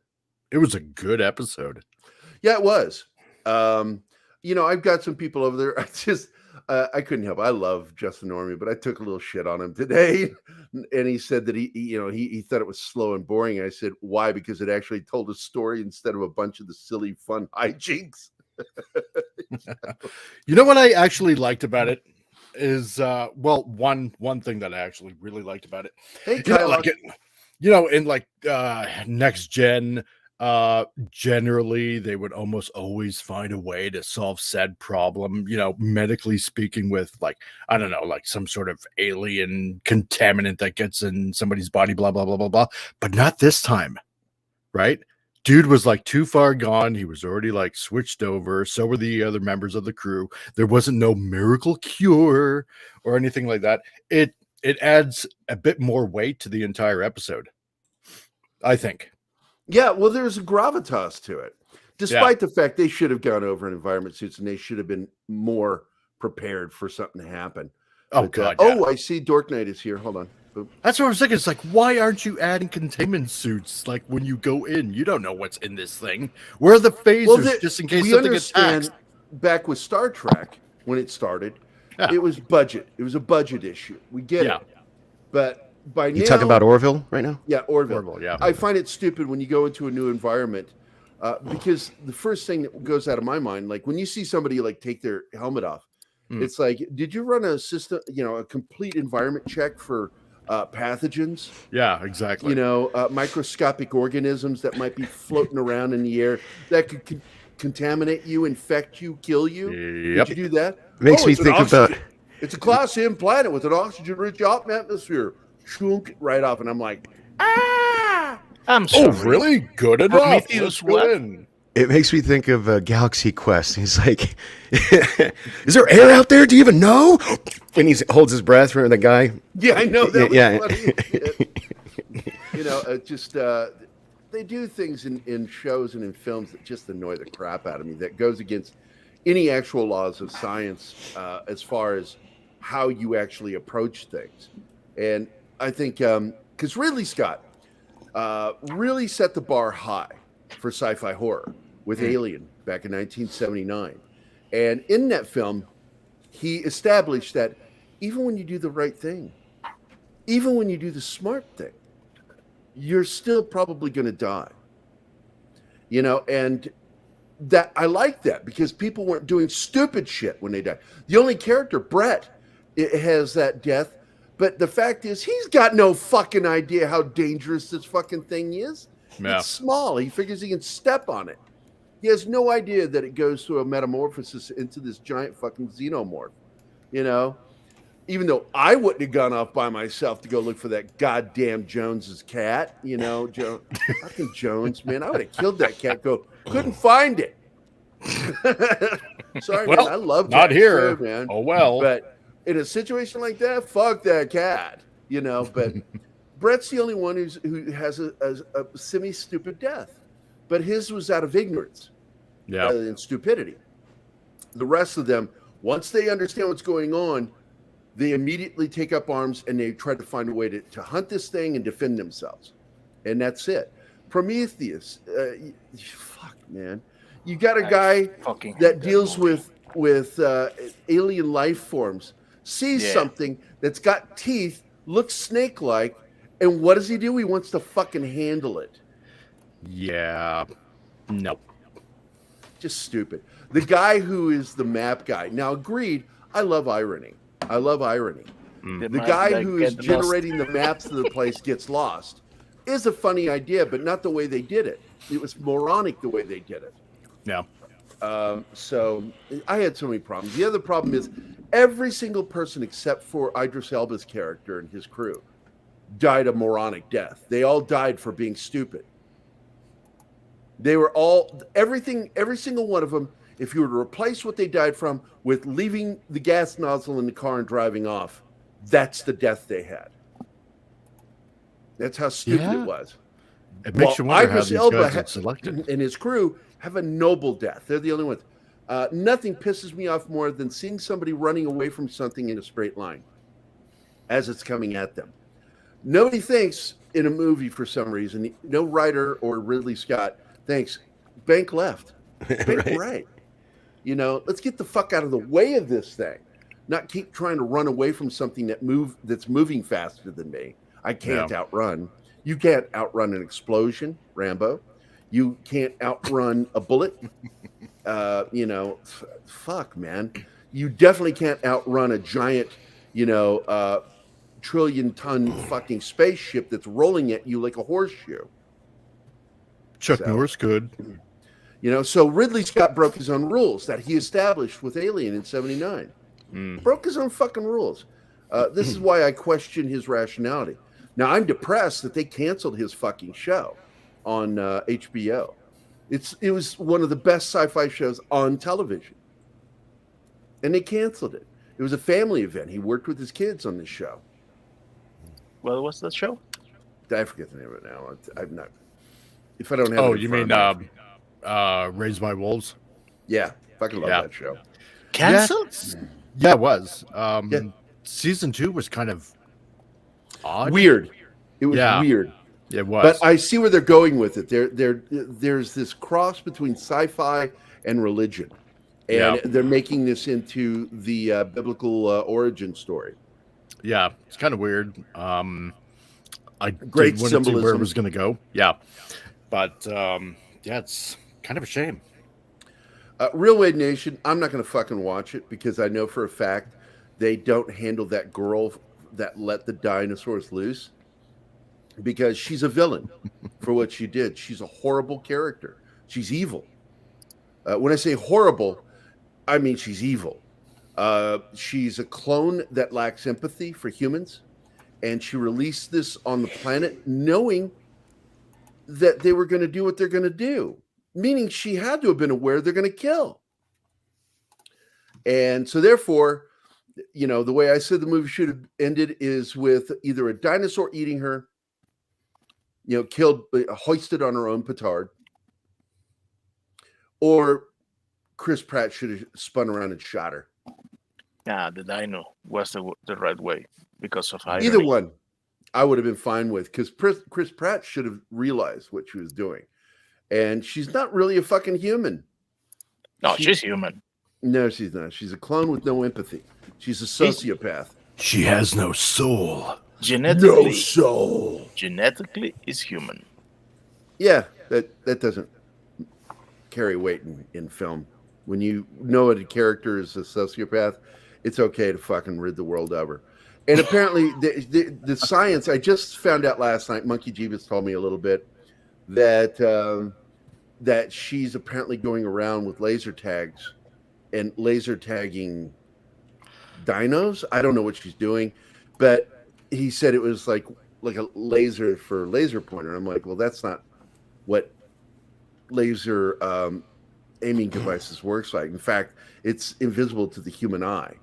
It was a good episode. Yeah, it was. I've got some people over there. I couldn't help it. I love Justin Orme, but I took a little shit on him today. And he said that he thought it was slow and boring. I said, why? Because it actually told a story instead of a bunch of the silly, fun hijinks. You know what I actually liked about it is one thing that I actually really liked about it. Hey, Kyle, in like next gen, generally they would almost always find a way to solve said problem, medically speaking, with like, I don't know, like some sort of alien contaminant that gets in somebody's body, blah, blah, blah, blah, blah. But not this time, right? Dude was like too far gone. He was already like switched over. So were the other members of the crew. There wasn't no miracle cure or anything like that. It adds a bit more weight to the entire episode, I think. Yeah, well, there's a gravitas to it, despite the fact they should have gone over in environment suits and they should have been more prepared for something to happen. Oh, God. Yeah. I see Dork Knight is here. Hold on. Boop. That's what I was thinking. It's like, why aren't you adding containment suits? Like when you go in, you don't know what's in this thing. Where are the phasers just in case something attacks? Back with Star Trek, when it started, it was budget. It was a budget issue. We get it. But by now... You talking about Orville right now? Yeah, Orville. Yeah. I find it stupid when you go into a new environment because the first thing that goes out of my mind, like when you see somebody like take their helmet off, it's like, did you run a system, a complete environment check for pathogens? Yeah, exactly. Microscopic organisms that might be floating around in the air that could contaminate you, infect you, kill you. Yep. Did you do that? Makes me think about... It's a Class M planet with an oxygen-rich atmosphere. Chunk it right off, and I'm like, I'm sorry. Oh, really? Good enough. Let's go in. It makes me think of Galaxy Quest. He's like, is there air out there? Do you even know? And he holds his breath for the guy. Yeah, I know. That was funny. They do things in shows and in films that just annoy the crap out of me. That goes against any actual laws of science as far as how you actually approach things. And I think because Ridley Scott really set the bar high for sci-fi horror with Alien back in 1979. And in that film, he established that even when you do the right thing, even when you do the smart thing, you're still probably going to die. And that I like that because people weren't doing stupid shit when they died. The only character, Brett, has that death. But the fact is, he's got no fucking idea how dangerous this fucking thing is. Yeah. It's small. He figures he can step on it. He has no idea that it goes through a metamorphosis into this giant fucking xenomorph. Even though I wouldn't have gone off by myself to go look for that goddamn Jones's cat. Fucking Jones, man. I would have killed that cat. Couldn't find it. Sorry, man. I love not here, too, man. Oh well. But in a situation like that, fuck that cat, But Brett's the only one who has a semi-stupid death, but his was out of ignorance, rather than stupidity. The rest of them, once they understand what's going on, they immediately take up arms and they try to find a way to hunt this thing and defend themselves, and that's it. Prometheus, fuck, man, you got a guy that deals with alien life forms. Sees something that's got teeth, looks snake-like, and what does he do? He wants to fucking handle it. Yeah. Nope. Just stupid. The guy who is the map guy. Now, agreed, I love irony. The guy who is generating the maps of the place gets lost is a funny idea, but not the way they did it. It was moronic the way they did it. Yeah. So I had so many problems. The other problem is every single person except for Idris Elba's character and his crew died a moronic death. They all died for being stupid. They were every single one of them, if you were to replace what they died from with leaving the gas nozzle in the car and driving off, That's the death they had. That's how stupid Yeah. it was. It makes you wonder how Idris these Elba guys are selected. and his crew have a noble death. They're the only ones. Nothing pisses me off more than seeing somebody running away from something in a straight line as it's coming at them. Nobody thinks in a movie for some reason, no writer or Ridley Scott thinks, bank left, bank right. You know, let's get the fuck out of the way of this thing. Not keep trying to run away from something that's moving faster than me. I can't outrun. You can't outrun an explosion, Rambo. You can't outrun a bullet. You know, fuck, man. You definitely can't outrun a giant, trillion-ton fucking spaceship that's rolling at you like a horseshoe. Chuck Norris could. You know, so Ridley Scott broke his own rules that he established with Alien in 79. Broke his own fucking rules. This is why I question his rationality. Now, I'm depressed that they canceled his fucking show on HBO. It was one of the best sci-fi shows on television. And they canceled it. It was a family event. He worked with his kids on this show. Well, what's that show? I forget the name of it now. I'm not. If I don't have. Oh, it in you front mean of me. Raised by Wolves? Yeah, fucking love that show. Cancelled? Yeah, it was. Season 2 was kind of odd. Weird. It was weird. It was. But I see where they're going with it. There's this cross between sci-fi and religion, and they're making this into the biblical origin story. Yeah, it's kind of weird. I Great did want to see symbolism. where it was going to go. Yeah, but it's kind of a shame. Real Wade Nation, I'm not going to fucking watch it because I know for a fact they don't handle that girl that let the dinosaurs loose, because she's a villain for what she did. She's a horrible character. She's evil. When I say horrible, I mean she's evil. She's a clone that lacks empathy for humans, and she released this on the planet knowing that they were going to do what they're going to do, meaning she had to have been aware they're going to kill. And so therefore, the way I said the movie should have ended is with either a dinosaur eating her, killed, hoisted on her own petard, or Chris Pratt should have spun around and shot her. Nah, the dino was the right way because of irony. Either one, I would have been fine with, because Chris Pratt should have realized what she was doing. And she's not really a fucking human. No, she's human. No, she's not. She's a clone with no empathy. She's a sociopath. She has no soul. Genetically, No soul. Genetically is human. Yeah, that doesn't carry weight in film. When you know a character is a sociopath, it's okay to fucking rid the world of her. And apparently, the science, I just found out last night, Monkey Jeebus told me a little bit, that she's apparently going around with laser tags and laser tagging dinos. I don't know what she's doing, but he said it was like a laser for laser pointer. I'm like, well, that's not what laser aiming devices works like. In fact, it's invisible to the human eye,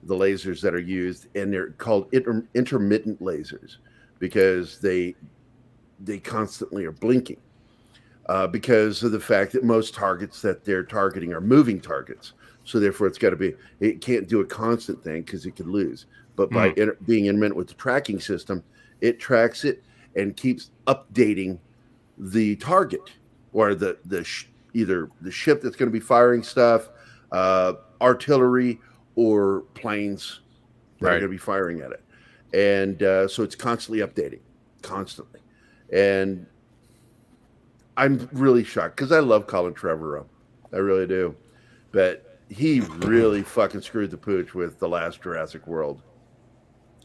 the lasers that are used, and they're called intermittent lasers because they constantly are blinking because of the fact that most targets that they're targeting are moving targets. So therefore, it can't do a constant thing because it could lose. But by being intermittent with the tracking system, it tracks it and keeps updating the target, or either the ship that's going to be firing stuff, artillery, or planes that are going to be firing at it. And so it's constantly updating, constantly. And I'm really shocked because I love Colin Trevorrow. I really do. But he really fucking screwed the pooch with the last Jurassic World.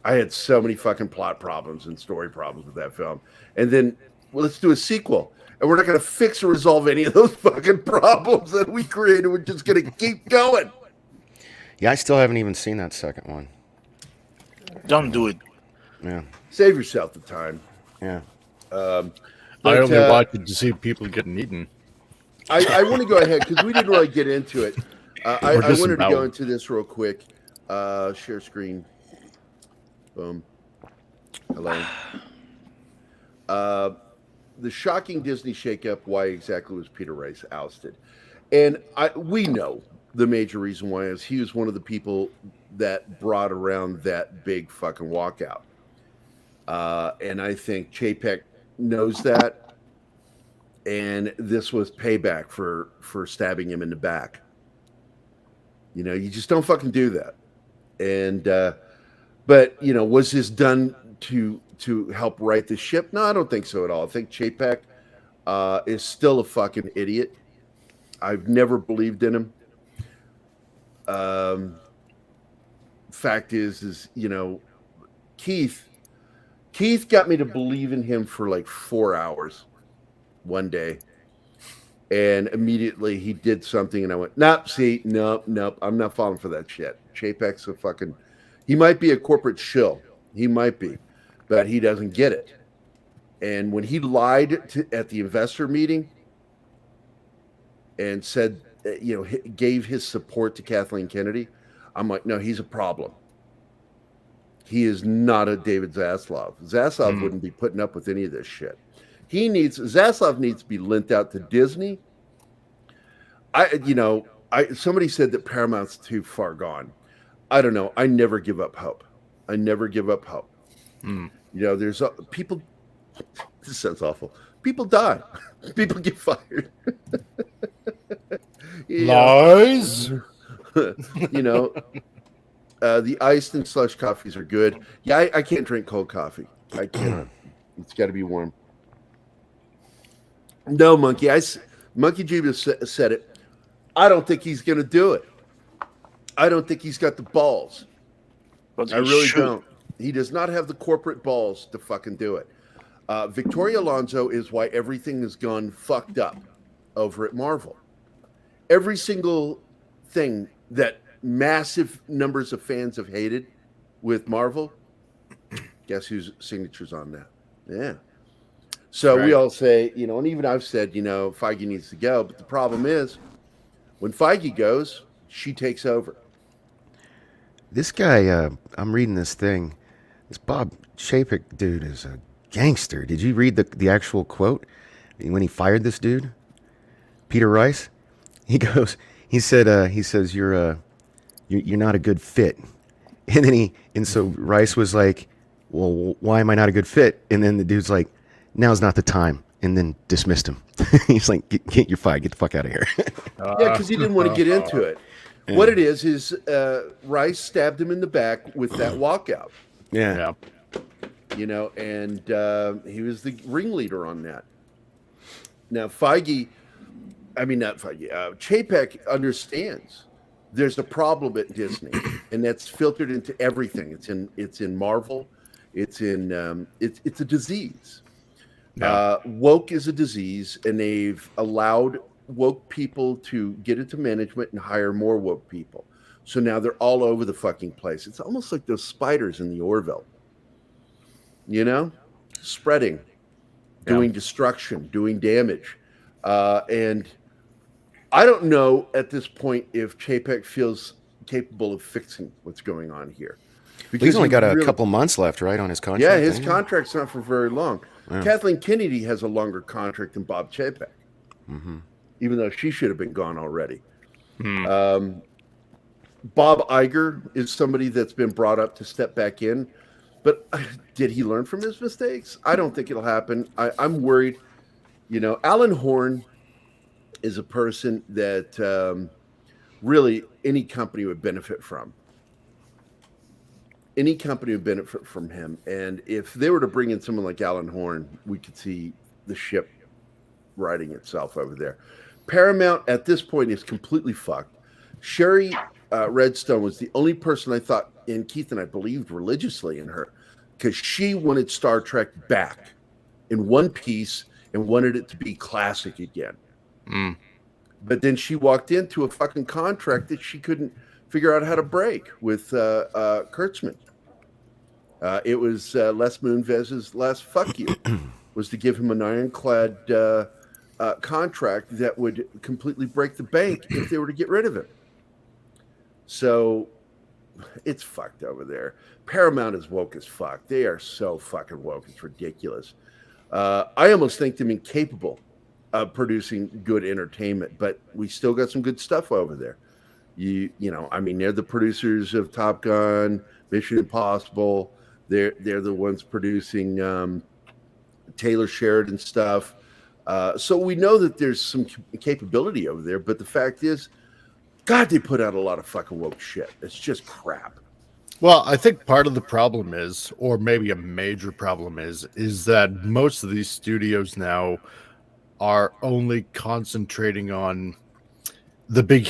I had so many fucking plot problems and story problems with that film. And then, let's do a sequel. And we're not going to fix or resolve any of those fucking problems that we created. We're just going to keep going. Yeah, I still haven't even seen that second one. Don't do it. Yeah. Save yourself the time. Yeah. I only watch it to see people getting eaten. I want to go ahead because we didn't really get into it. I wanted to go into this real quick. Share screen. Boom. Hello. The shocking Disney shakeup. Why exactly was Peter Rice ousted? And we know the major reason why is he was one of the people that brought around that big fucking walkout. And I think Chapek knows that. And this was payback for stabbing him in the back. You know, you just don't fucking do that. And but you know, was this done to help right the ship? No, I don't think so at all. I think Chapek is still a fucking idiot. I've never believed in him. Fact is you know, Keith got me to believe in him for like 4 hours one day, and immediately he did something, and I went, nope, I'm not falling for that shit. Chapek's a fucking, he might be a corporate shill, he might be, but he doesn't get it. And when he lied at the investor meeting and said, you know, gave his support to Kathleen Kennedy, I'm like, no, he's a problem. He is not a David Zaslav. Zaslav wouldn't be putting up with any of this shit. Zaslav needs to be lent out to Disney. Somebody said that Paramount's too far gone. I don't know. I never give up hope. You know, there's people. This sounds awful. People die. People get fired. Lies. You know, the iced and slush coffees are good. Yeah, I can't drink cold coffee. I cannot. It's got to be warm. No, Monkey. Monkey Jeebus said it. I don't think he's going to do it. I don't think he's got the balls. I really don't. He does not have the corporate balls to fucking do it. Victoria Alonso is why everything has gone fucked up over at Marvel. Every single thing that massive numbers of fans have hated with Marvel, guess whose signature's on that? Yeah. So we all say, you know, and even I've said, you know, Feige needs to go. But the problem is, when Feige goes, she takes over. This guy, I'm reading this thing. This Bob Chapek dude is a gangster. Did you read the actual quote when he fired this dude, Peter Rice? He says you're not a good fit, and so Rice was like, well, why am I not a good fit? And then the dude's like, now's not the time, and then dismissed him. He's like, you're fired. Get the fuck out of here. Yeah, because he didn't want to get into it. Yeah. What it is Rice stabbed him in the back with that walkout. Yeah. You know, and he was the ringleader on that. Now, Chapek understands there's a problem at Disney, and that's filtered into everything. It's in Marvel. It's a disease. Yeah. Woke is a disease, and they've allowed woke people to get into management and hire more woke people. So now they're all over the fucking place. It's almost like those spiders in the Orville. You know, spreading, doing destruction, doing damage. And I don't know at this point if Chapek feels capable of fixing what's going on here. Because he's only got a couple months left, right, on his contract? Yeah, his contract's not for very long. Yeah. Kathleen Kennedy has a longer contract than Bob Chapek, even though she should have been gone already. Bob Iger is somebody that's been brought up to step back in. But did he learn from his mistakes? I don't think it'll happen. I'm worried. You know, Alan Horn is a person that really any company would benefit from. Any company would benefit from him. And if they were to bring in someone like Alan Horn, we could see the ship riding itself over there. Paramount at this point is completely fucked. Sherry Redstone was the only person I thought, and Keith and I believed religiously in her, because she wanted Star Trek back in one piece and wanted it to be classic again. But then she walked into a fucking contract that she couldn't figure out how to break with Kurtzman. It was Les Moonves' last fuck you, was to give him an ironclad contract that would completely break the bank if they were to get rid of him. So it's fucked over there. Paramount is woke as fuck. They are so fucking woke. It's ridiculous. I almost think them incapable of producing good entertainment, but we still got some good stuff over there. You know, I mean, they're the producers of Top Gun, Mission Impossible. They're the ones producing Taylor Sheridan stuff. So we know that there's some capability over there, but the fact is, God, they put out a lot of fucking woke shit. It's just crap. Well, I think part of the problem is, or maybe a major problem is that most of these studios now are only concentrating on the big,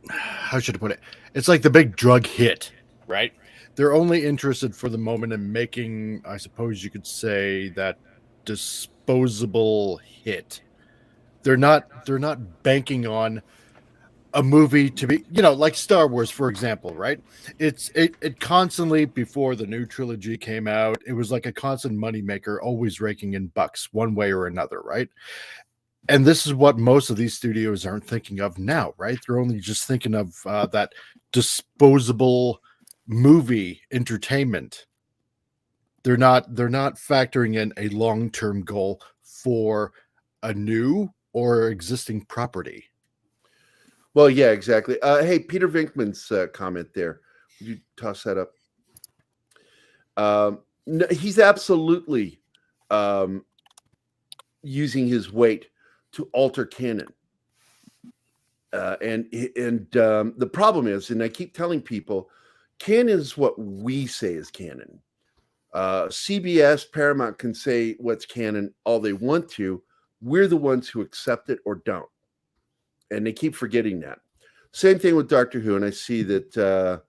how should I put it? It's like the big drug hit, right? They're only interested for the moment in making, I suppose you could say, that disposable hit. They're not banking on a movie to be, you know, like Star Wars, for example, right? It constantly, before the new trilogy came out, it was like a constant moneymaker, always raking in bucks one way or another, right? And this is what most of these studios aren't thinking of now, right? They're only just thinking of that disposable movie entertainment. They're not factoring in a long-term goal for a new or existing property. Well, yeah, exactly. Hey, Peter Vinkman's comment there. Would you toss that up? No, he's absolutely using his weight to alter canon. And the problem is, and I keep telling people, canon is what we say is canon. CBS, Paramount can say what's canon all they want to. We're the ones who accept it or don't. And they keep forgetting that. Same thing with Doctor Who. And I see that,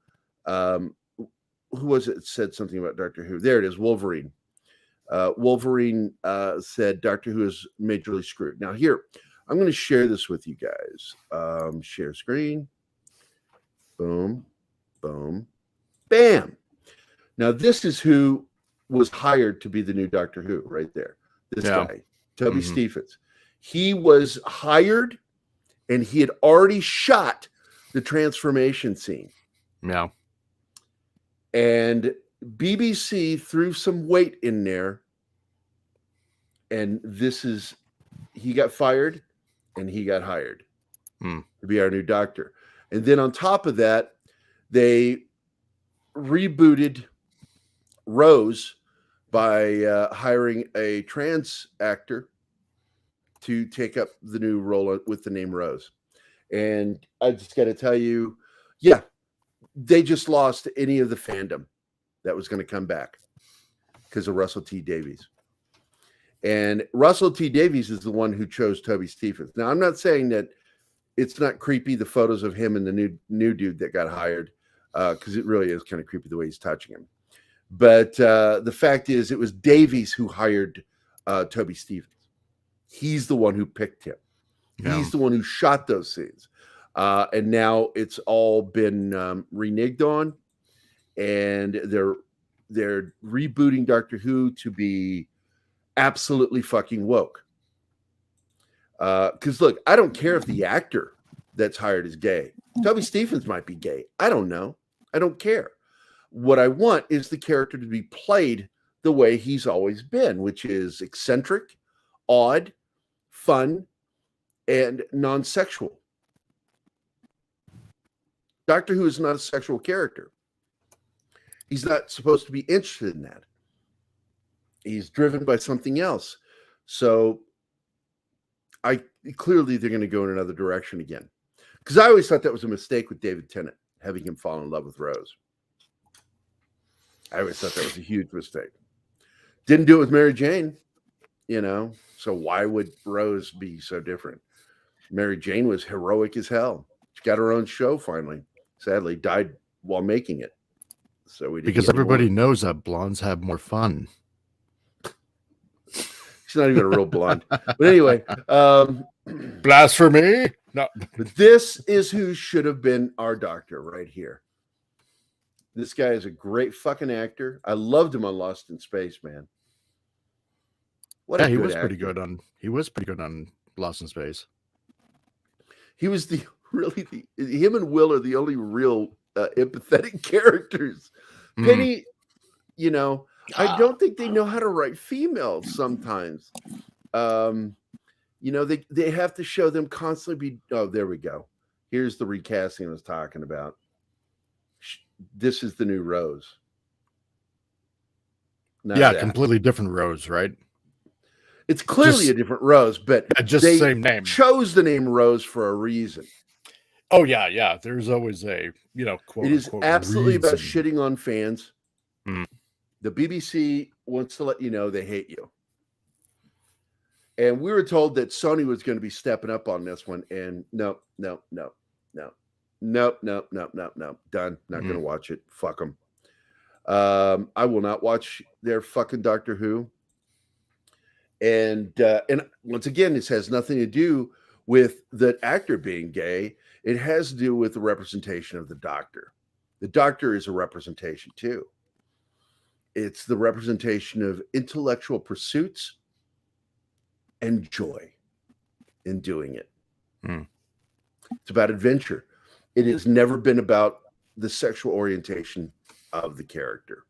who was it said something about Doctor Who? There it is, Wolverine. Wolverine said Doctor Who is majorly screwed. Now here, I'm going to share this with you guys. Share screen. Boom, boom, bam. Now this is who was hired to be the new Doctor Who right there. This guy, Toby Stephens. He was hired and he had already shot the transformation scene. Yeah. And BBC threw some weight in there. And he got fired and he got hired to be our new doctor. And then on top of that, they rebooted Rose by hiring a trans actor to take up the new role with the name Rose. And I just got to tell you, yeah, they just lost any of the fandom that was going to come back because of Russell T Davies. And Russell T Davies is the one who chose Toby Stephens. Now, I'm not saying that it's not creepy, the photos of him and the new dude that got hired, because it really is kind of creepy the way he's touching him. But the fact is, it was Davies who hired Toby Stephens. He's the one who picked him. Yeah. He's the one who shot those scenes. And now it's all been reneged on. And they're rebooting Doctor Who to be absolutely fucking woke. Because look, I don't care if the actor that's hired is gay. Toby Stephens might be gay. I don't know. I don't care. What I want is the character to be played the way he's always been, which is eccentric, odd, fun, and non-sexual. Doctor Who is not a sexual character. He's not supposed to be interested in that. He's driven by something else. So clearly they're going to go in another direction again. Because I always thought that was a mistake with David Tennant, having him fall in love with Rose. I always thought that was a huge mistake. Didn't do it with Mary Jane, so why would Rose be so different? Mary Jane was heroic as hell. She got her own show finally. Sadly, died while making it. So we didn't, because everybody knows that blondes have more fun. She's not even a real blonde. But anyway, blasphemy. No, but this is who should have been our doctor right here. This guy is a great fucking actor. I loved him on Lost in Space, man. He was pretty good on Lost in Space. He was him and Will are the only real empathetic characters. Penny, you know, I don't think they know how to write females sometimes. You know, they have to show them constantly be. Oh, there we go. Here's the recasting I was talking about. This is the new Rose. Yeah, completely different Rose, right? It's clearly a different Rose, but just they same name. Chose the name Rose for a reason. Oh yeah. There's always a quote. It is absolutely reason. about shitting on fans. The BBC wants to let you know they hate you. And we were told that Sony was going to be stepping up on this one, and no. Done. Not going to watch it. Fuck them. I will not watch their fucking Doctor Who. And once again, this has nothing to do with the actor being gay. It has to do with the representation of the Doctor. The Doctor is a representation too. It's the representation of intellectual pursuits and joy in doing it. It's about adventure. It has never been about the sexual orientation of the character.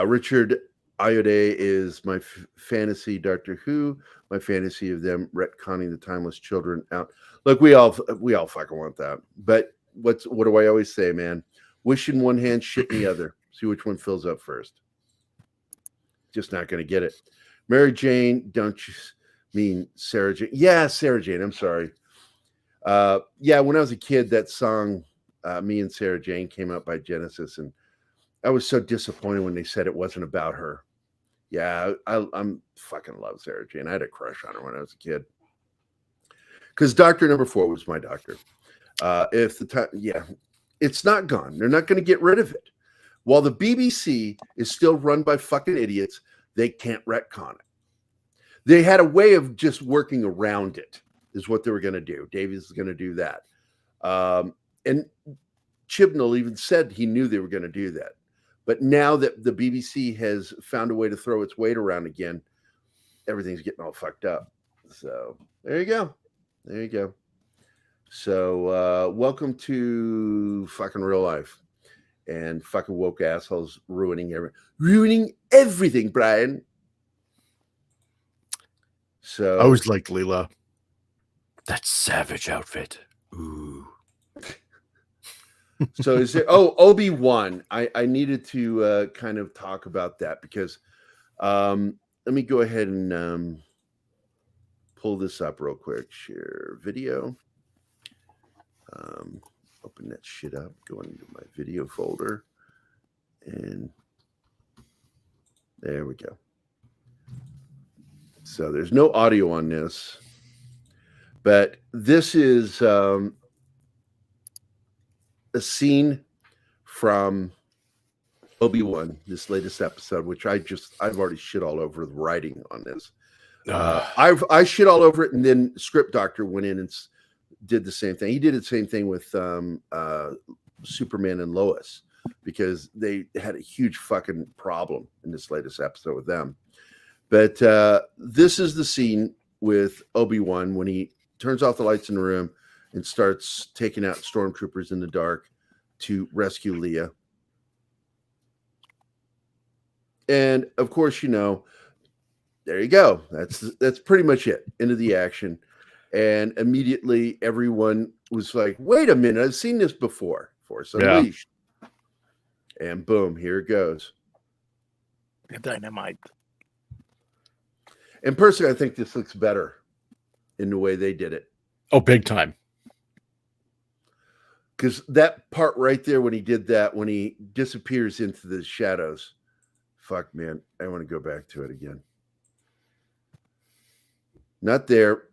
Richard Iode is my fantasy Doctor Who, my fantasy of them retconning the timeless children out. Look, we all fucking want that. But what do I always say, man? Wish in one hand, shit in the other. See which one fills up first. Just not going to get it. Mary Jane, don't you mean Sarah Jane? Yeah, Sarah Jane. I'm sorry. Yeah, when I was a kid, that song, Me and Sarah Jane, came out by Genesis, and I was so disappointed when they said it wasn't about her. Yeah, I'm fucking love Sarah Jane. I had a crush on her when I was a kid. Because Doctor Number 4 was my doctor. It's not gone. They're not going to get rid of it. While the BBC is still run by fucking idiots, they can't retcon it. They had a way of just working around it, is what they were going to do. Davies is going to do that. And Chibnall even said he knew they were going to do that. But now that the BBC has found a way to throw its weight around again, everything's getting all fucked up. So there you go. There you go. So welcome to fucking real life. And fucking woke assholes ruining everything, Brian. So I always like Leela. That savage outfit. Ooh. So is there Obi-Wan? I needed to kind of talk about that because let me go ahead and pull this up real quick. Share video. Open that shit up, go into my video folder, and there we go. So there's no audio on this, but this is a scene from Obi-Wan, this latest episode, which I've already shit all over the writing on this. I shit all over it, and then Script Doctor went in and did the same thing. He did the same thing with Superman and Lois because they had a huge fucking problem in this latest episode with them. But this is the scene with Obi-Wan when he turns off the lights in the room and starts taking out stormtroopers in the dark to rescue Leia. And of course, there you go. That's pretty much it. End of the action. And immediately everyone was like, wait a minute, I've seen this before. Force Unleashed. And boom, here it goes. Dynamite. And personally, I think this looks better in the way they did it. Oh, big time. Because that part right there, when he did that, when he disappears into the shadows, fuck, man, I want to go back to it again. Not there.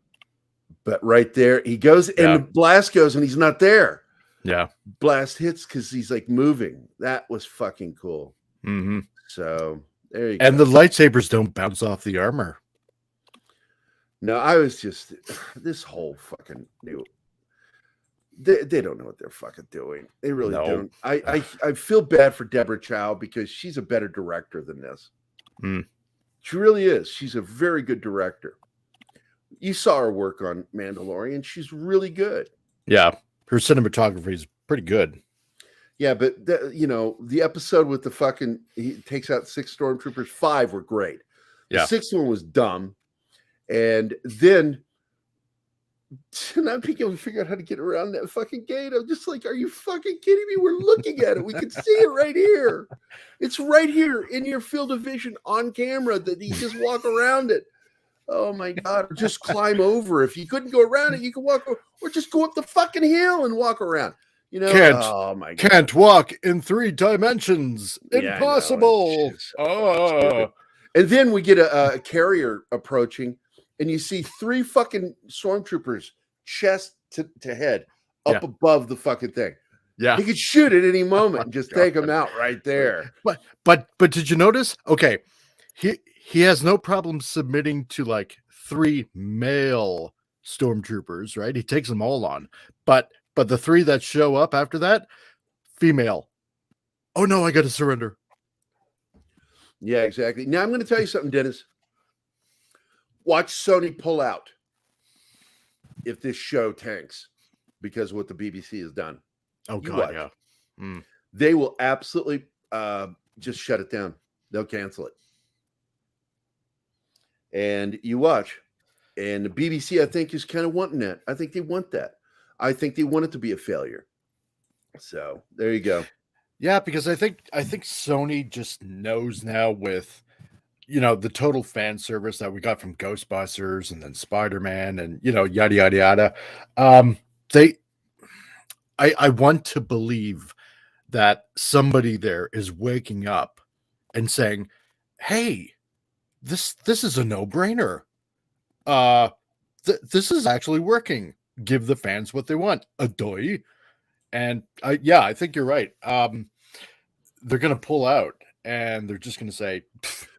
But right there, he goes, and the blast goes, and he's not there. Yeah. Blast hits because he's like moving. That was fucking cool. Mm-hmm. So there you go. And the lightsabers don't bounce off the armor. No, I was just, this whole fucking new. They don't know what they're fucking doing. They really don't. I feel bad for Deborah Chow because she's a better director than this. She really is. She's a very good director. You saw her work on Mandalorian. She's really good. Yeah. her cinematography is pretty good. Yeah, but the episode with the fucking he takes out 6 stormtroopers, 5 were great. The Yeah. 6th one was dumb, and then not being able to figure out how to get around that fucking gate. I'm just like, are you fucking kidding me? We're looking at it. We can see it right here. It's right here in your field of vision on camera that you just walk around it. Oh my God. Or just climb over. If you couldn't go around it, you could walk over, or just go up the fucking hill and walk around. You know, oh my God. Can't walk in 3 dimensions. Yeah, Impossible. And then we get a carrier approaching, and you see 3 fucking stormtroopers chest to head up above the fucking thing. Yeah. He could shoot at any moment and just take them out right there. But did you notice? Okay. He has no problem submitting to like 3 male stormtroopers, right? He takes them all on. But the 3 that show up after that, female. Oh no, I got to surrender. Yeah, exactly. Now I'm going to tell you something, Dennis. Watch Sony pull out if this show tanks because of what the BBC has done. Oh God, yeah. They will absolutely just shut it down. They'll cancel it. And you watch. And the BBC, I think, is kind of wanting that. I think they want that. I think they want it to be a failure. So there you go. Yeah, because I think Sony just knows now with, the total fan service that we got from Ghostbusters and then Spider-Man and, yada, yada, yada. I want to believe that somebody there is waking up and saying, hey, this is a no-brainer. This is actually working. Give the fans what they want. Adoy. And I think you're right. They're going to pull out and they're just going to say,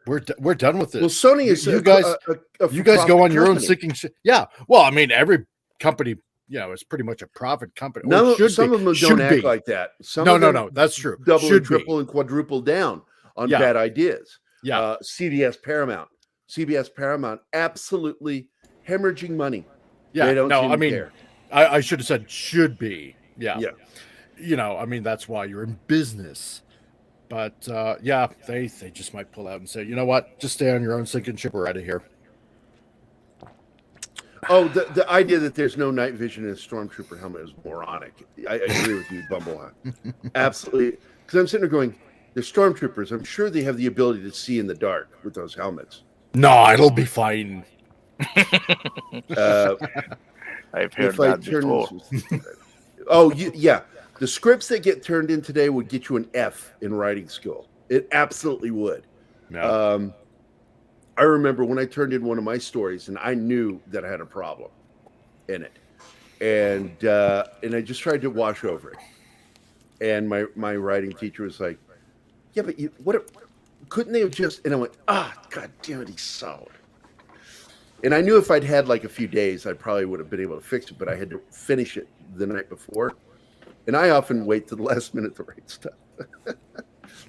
we're done with this. Well, Sony is you guys go on your own sinking ship. Yeah. Well, I mean, every company, is pretty much a profit company. Some of them don't act like that. No. That's true. Double and triple and quadruple down on bad ideas. Yeah. CBS Paramount, absolutely hemorrhaging money. Yeah. They don't I mean, care. I should have said should be. Yeah. Yeah. I mean, that's why you're in business. But they just might pull out and say, you know what, just stay on your own sinking ship. We're out of here. Oh, the idea that there's no night vision in a stormtrooper helmet is moronic. I agree with you, Bumble. Absolutely. Because I'm sitting there going, they're stormtroopers. I'm sure they have the ability to see in the dark with those helmets. No, it'll be fine. I've heard that before. Yeah. The scripts that get turned in today would get you an F in writing school. It absolutely would. No. I remember when I turned in one of my stories, and I knew that I had a problem in it, and I just tried to wash over it. And my writing teacher was like, "Yeah, but couldn't they have just?" And I went, God damn it, he's solid. And I knew if I'd had like a few days, I probably would have been able to fix it, but I had to finish it the night before. And I often wait to the last minute to write stuff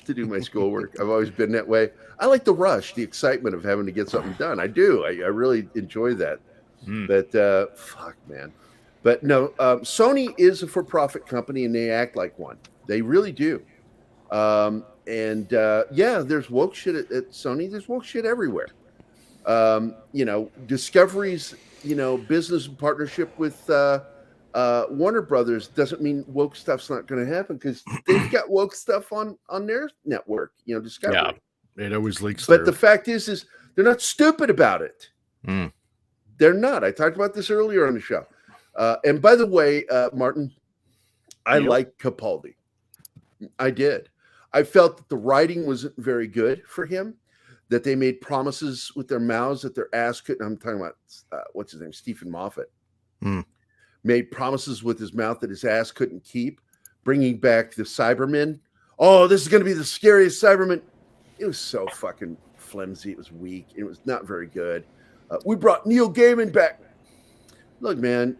to do my schoolwork. I've always been that way. I like the rush, the excitement of having to get something done. I do. I really enjoy that. But fuck, man. But no, Sony is a for-profit company, and they act like one. They really do. There's woke shit at Sony. There's woke shit everywhere. Discovery's, business partnership with Warner Brothers doesn't mean woke stuff's not going to happen, because they've got woke stuff on their network, Discovery. Yeah, it always leaks But through. the fact is they're not stupid about it. They're not. I talked about this earlier on the show. And by the way, Martin, I like Capaldi. I did. I felt that the writing wasn't very good for him, that they made promises with their mouths that their ass couldn't. I'm talking about, what's his name? Stephen Moffat. Made promises with his mouth that his ass couldn't keep, bringing back the Cybermen. Oh, this is going to be the scariest Cybermen. It was so fucking flimsy. It was weak. It was not very good. We brought Neil Gaiman back. Look, man,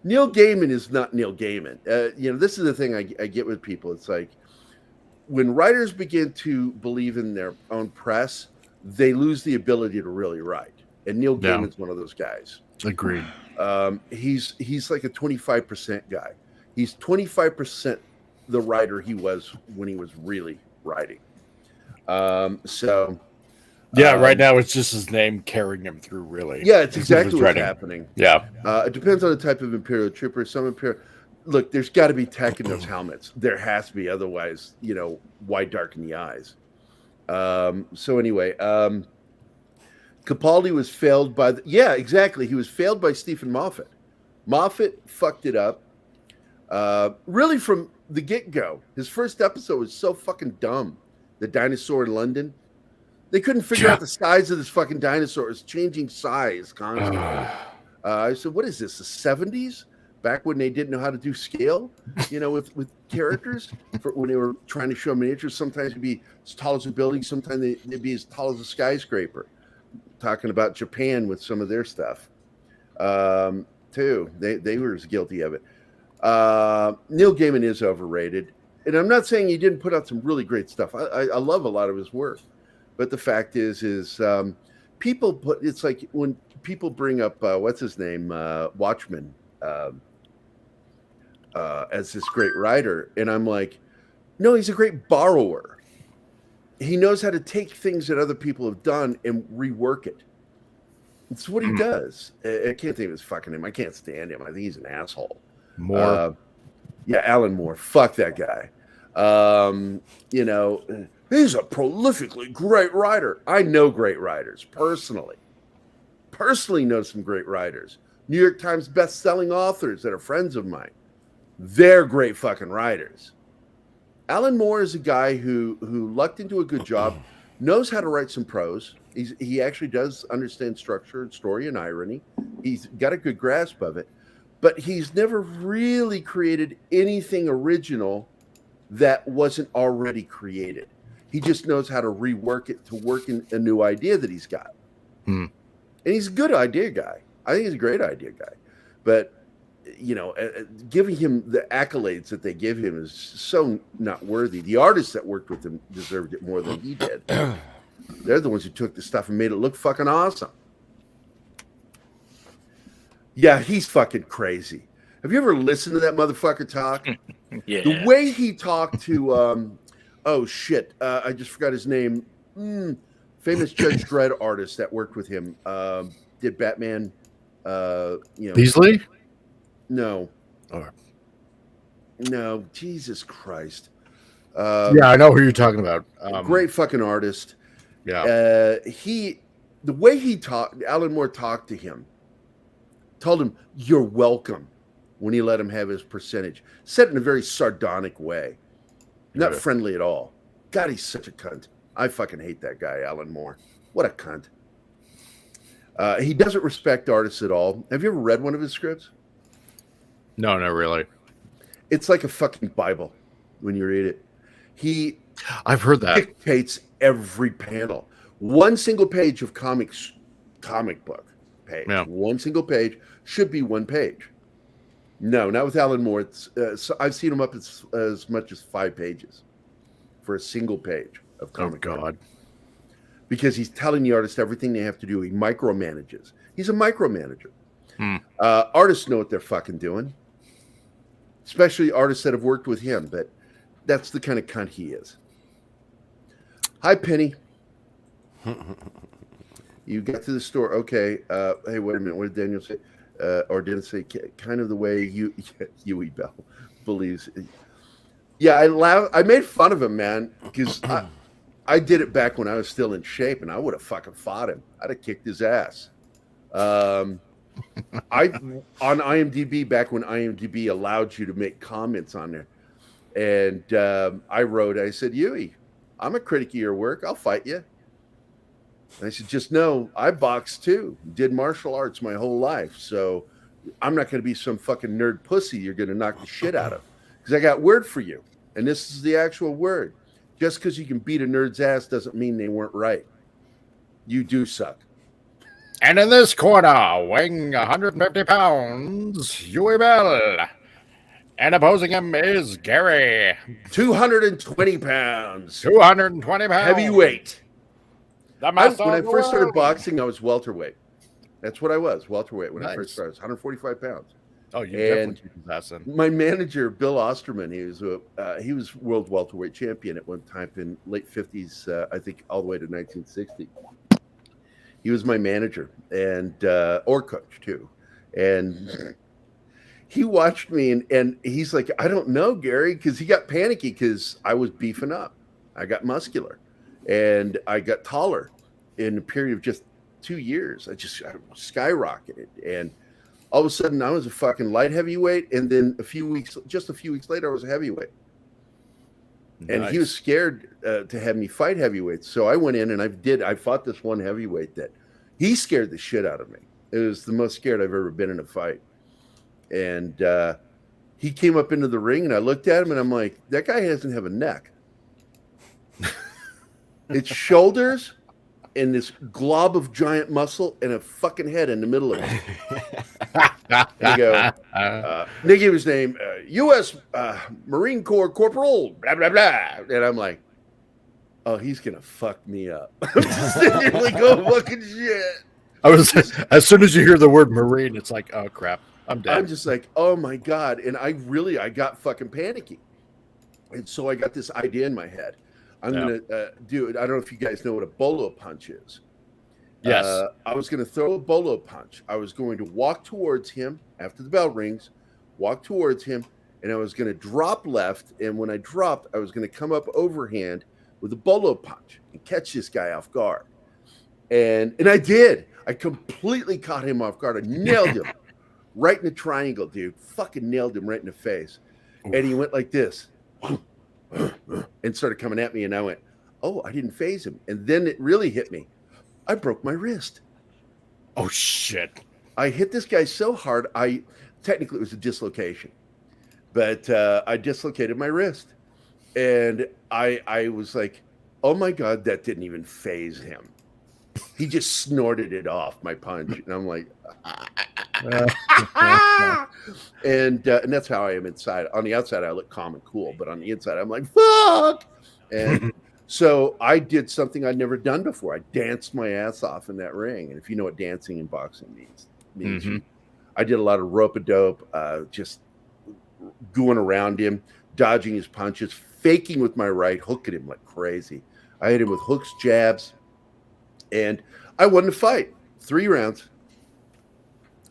Neil Gaiman is not Neil Gaiman. This is the thing I get with people. It's like when writers begin to believe in their own press, they lose the ability to really write. And Neil Gaiman's one of those guys. Agreed. He's like a 25% guy. He's 25% the writer he was when he was really writing. Right now it's just his name carrying him through. Really, yeah, it's exactly what's happening. Yeah, it depends on the type of Imperial trooper. Some Imperial. Look, there's got to be tech in those helmets. There has to be, otherwise, why darken the eyes? So anyway, Capaldi was failed by exactly. He was failed by Stephen Moffat. Moffat fucked it up. Really from the get-go. His first episode was so fucking dumb. The dinosaur in London. They couldn't figure out the size of this fucking dinosaur. It's changing size constantly. I said, what is this, the 70s? Back when they didn't know how to do scale, with characters, when they were trying to show miniatures. Sometimes it'd be as tall as a building. Sometimes they'd be as tall as a skyscraper. Talking about Japan with some of their stuff, too. They were as guilty of it. Neil Gaiman is overrated. And I'm not saying he didn't put out some really great stuff. I love a lot of his work. But the fact is people it's like when people bring up, what's his name, Watchmen, as this great writer. And I'm like, no, he's a great borrower. He knows how to take things that other people have done and rework it. It's what he does. I can't think of his fucking name. I can't stand him. I think he's an asshole. Moore. Alan Moore. Fuck that guy. He's a prolifically great writer. I know great writers personally. Personally know some great writers. New York Times best-selling authors that are friends of mine. They're great fucking writers. Alan Moore is a guy who lucked into a good job, knows how to write some prose. He actually does understand structure and story and irony. He's got a good grasp of it, but he's never really created anything original that wasn't already created. He just knows how to rework it to work in a new idea that he's got. And he's a good idea guy. I think he's a great idea guy. But, giving him the accolades that they give him is so not worthy. The artists that worked with him deserved it more than he did. They're the ones who took the stuff and made it look fucking awesome. Yeah, he's fucking crazy. Have you ever listened to that motherfucker talk? Yeah. The way he talked to, I just forgot his name. Famous Judge Dredd artist that worked with him. Did Batman, Beasley? No. Or No, Jesus Christ. I know who you're talking about. Great fucking artist. Yeah. The way he talked, Alan Moore talked to him, told him, "You're welcome," when he let him have his percentage. Said it in a very sardonic way. Not friendly at all. God, he's such a cunt. I fucking hate that guy, Alan Moore. What a cunt. He doesn't respect artists at all. Have you ever read one of his scripts? No, not really. It's like a fucking Bible when you read it. I've heard that. Dictates every panel. One single page of comic book page. Yeah. One single page should be one page. No, not with Alan Moore. I've seen him up as much as 5 pages for a single page of comic. Oh, God. Because he's telling the artist everything they have to do. He micromanages. He's a micromanager. Artists know what they're fucking doing. Especially artists that have worked with him. But that's the kind of cunt he is. Hi, Penny. You got to the store. Okay. Hey, wait a minute. What did Daniel say? Or did it say kind of the way Huey Bell believes? Yeah, I made fun of him, man, because I did it back when I was still in shape, and I would have fucking fought him. I'd have kicked his ass. On IMDb, back when IMDb allowed you to make comments on there, and I said, Huey, I'm a critic of your work. I'll fight you. And I said, just know, I boxed too. Did martial arts my whole life. So I'm not going to be some fucking nerd pussy you're going to knock the shit out of. Because I got word for you. And this is the actual word. Just because you can beat a nerd's ass doesn't mean they weren't right. You do suck. And in this corner, weighing 150 pounds, Huey Bell. And opposing him is Gerry. 220 pounds. 220 pounds. Heavyweight. When I first started boxing, I was welterweight. That's what I was, welterweight, when I Nice. first started. I was 145 pounds. Oh, you And definitely keep that in. my manager, Bill Osterman, he was world welterweight champion at one time in late 50s, I think all the way to 1960. He was my manager and or coach too. And he watched me and he's like, I don't know, Gary, because he got panicky because I was beefing up. I got muscular and I got taller in a period of just 2 years. I skyrocketed. And all of a sudden I was a fucking light heavyweight. And then just a few weeks later, I was a heavyweight. And he was scared to have me fight heavyweights. So I went in and I fought this one heavyweight that he scared the shit out of me. It was the most scared I've ever been in a fight. And he came up into the ring and I looked at him and I'm like, that guy doesn't have a neck. It's shoulders and this glob of giant muscle and a fucking head in the middle of it. They go, they give his name, U.S. Marine Corps Corporal, blah, blah, blah. And I'm like, oh, he's going to fuck me up. I'm just sitting here like, oh, fucking shit. As soon as you hear the word Marine, it's like, oh, crap, I'm dead. I'm just like, oh, my God. And I got fucking panicky. And so I got this idea in my head. I'm going to do it. I don't know if you guys know what a bolo punch is. Yes. I was going to throw a bolo punch. I was going to walk towards him after the bell rings, walk towards him, and I was going to drop left. And when I dropped, I was going to come up overhand with a bolo punch and catch this guy off guard. And I did. I completely caught him off guard. I nailed him right in the triangle, dude. Fucking nailed him right in the face. Oof. And he went like this and started coming at me. And I went, oh, I didn't phase him. And then it really hit me. I broke my wrist. Oh, shit. I hit this guy so hard, technically it was a dislocation. But I dislocated my wrist. And I was like, oh, my God, that didn't even phase him. He just snorted it off, my punch. And I'm like, and that's how I am inside. On the outside, I look calm and cool. But on the inside, I'm like, fuck. And so I did something I'd never done before. I danced my ass off in that ring. And if you know what dancing in boxing means, I did a lot of rope-a-dope, just going around him, dodging his punches, faking with my right, hooking him like crazy. I hit him with hooks, jabs, and I won the fight. 3 rounds.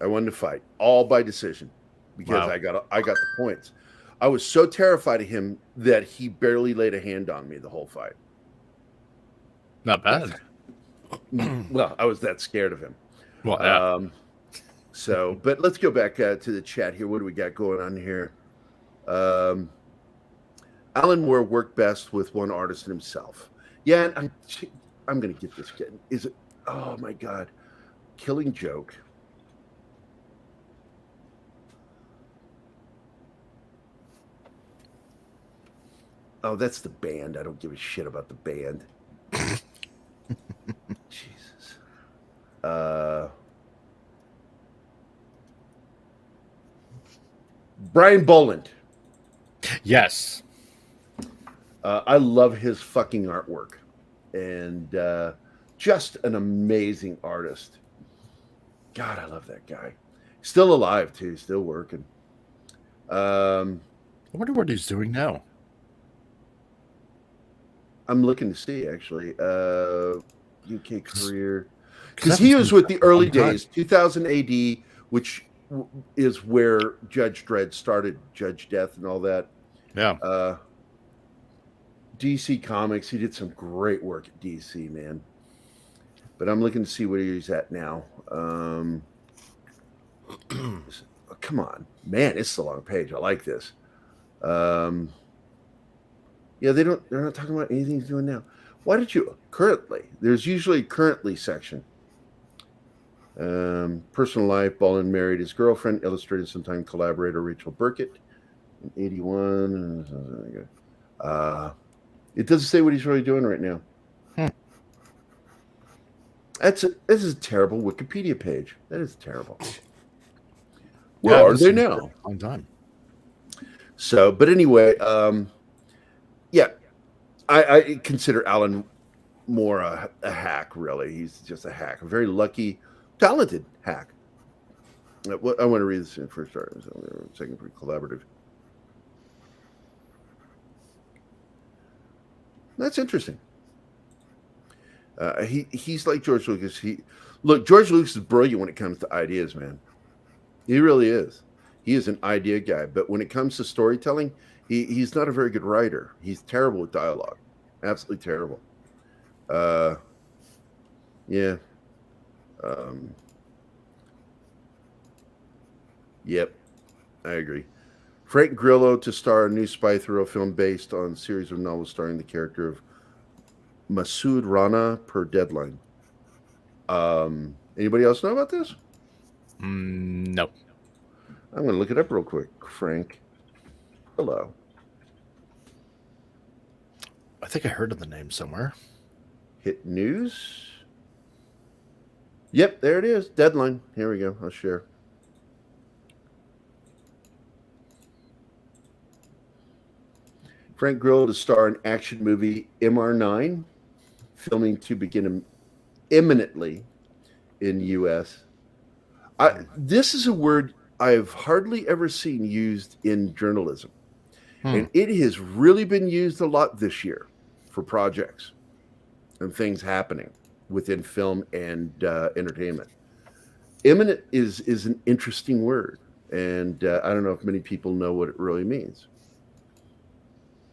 I won the fight, all by decision, because I got the points. I was so terrified of him that he barely laid a hand on me the whole fight. Not bad. Well, I was that scared of him. Well, yeah. So, but let's go back to the chat here. What do we got going on here? Alan Moore worked best with one artist himself. Yeah, and I'm going to get this kid. Is it? Oh, my God. Killing Joke. Oh, that's the band. I don't give a shit about the band. Jesus. Brian Boland. Yes. I love his fucking artwork. And just an amazing artist. God, I love that guy. Still alive, too. Still working. I wonder what he's doing now. I'm looking to see, actually. UK career. Because he was with the early days, 2000 AD, which is where Judge Dredd started, Judge Death and all that. Yeah. DC Comics. He did some great work at DC, man. But I'm looking to see where he's at now. Come on. Man, it's a long page. I like this. Yeah, they're not talking about anything he's doing now. Why did you currently? There's usually a currently section. Personal life, Ballin married his girlfriend, illustrated sometime collaborator Rachel Burkett in 81. It doesn't say what he's really doing right now. This is a terrible Wikipedia page. That is terrible. Where are they now? On time. So, but anyway, yeah, I consider Alan Moore a hack, really. He's just a hack. A very lucky, talented hack. I want to read this in first start. Second, pretty collaborative. That's interesting. He's like George Lucas. George Lucas is brilliant when it comes to ideas, man. He really is. He is an idea guy, but when it comes to storytelling, he's not a very good writer. He's terrible with dialogue. Absolutely terrible. Yeah. Yep, I agree. Frank Grillo to star a new spy thriller film based on a series of novels starring the character of Masood Rana per Deadline. Anybody else know about this? No. I'm going to look it up real quick. Frank Grillo. I think I heard of the name somewhere. Hit news. Yep, there it is. Deadline. Here we go. I'll share. Frank Grillo to star in action movie MR9, filming to begin imminently in the U.S. This is a word I've hardly ever seen used in journalism. And it has really been used a lot this year for projects and things happening within film and entertainment. Imminent is an interesting word, and I don't know if many people know what it really means.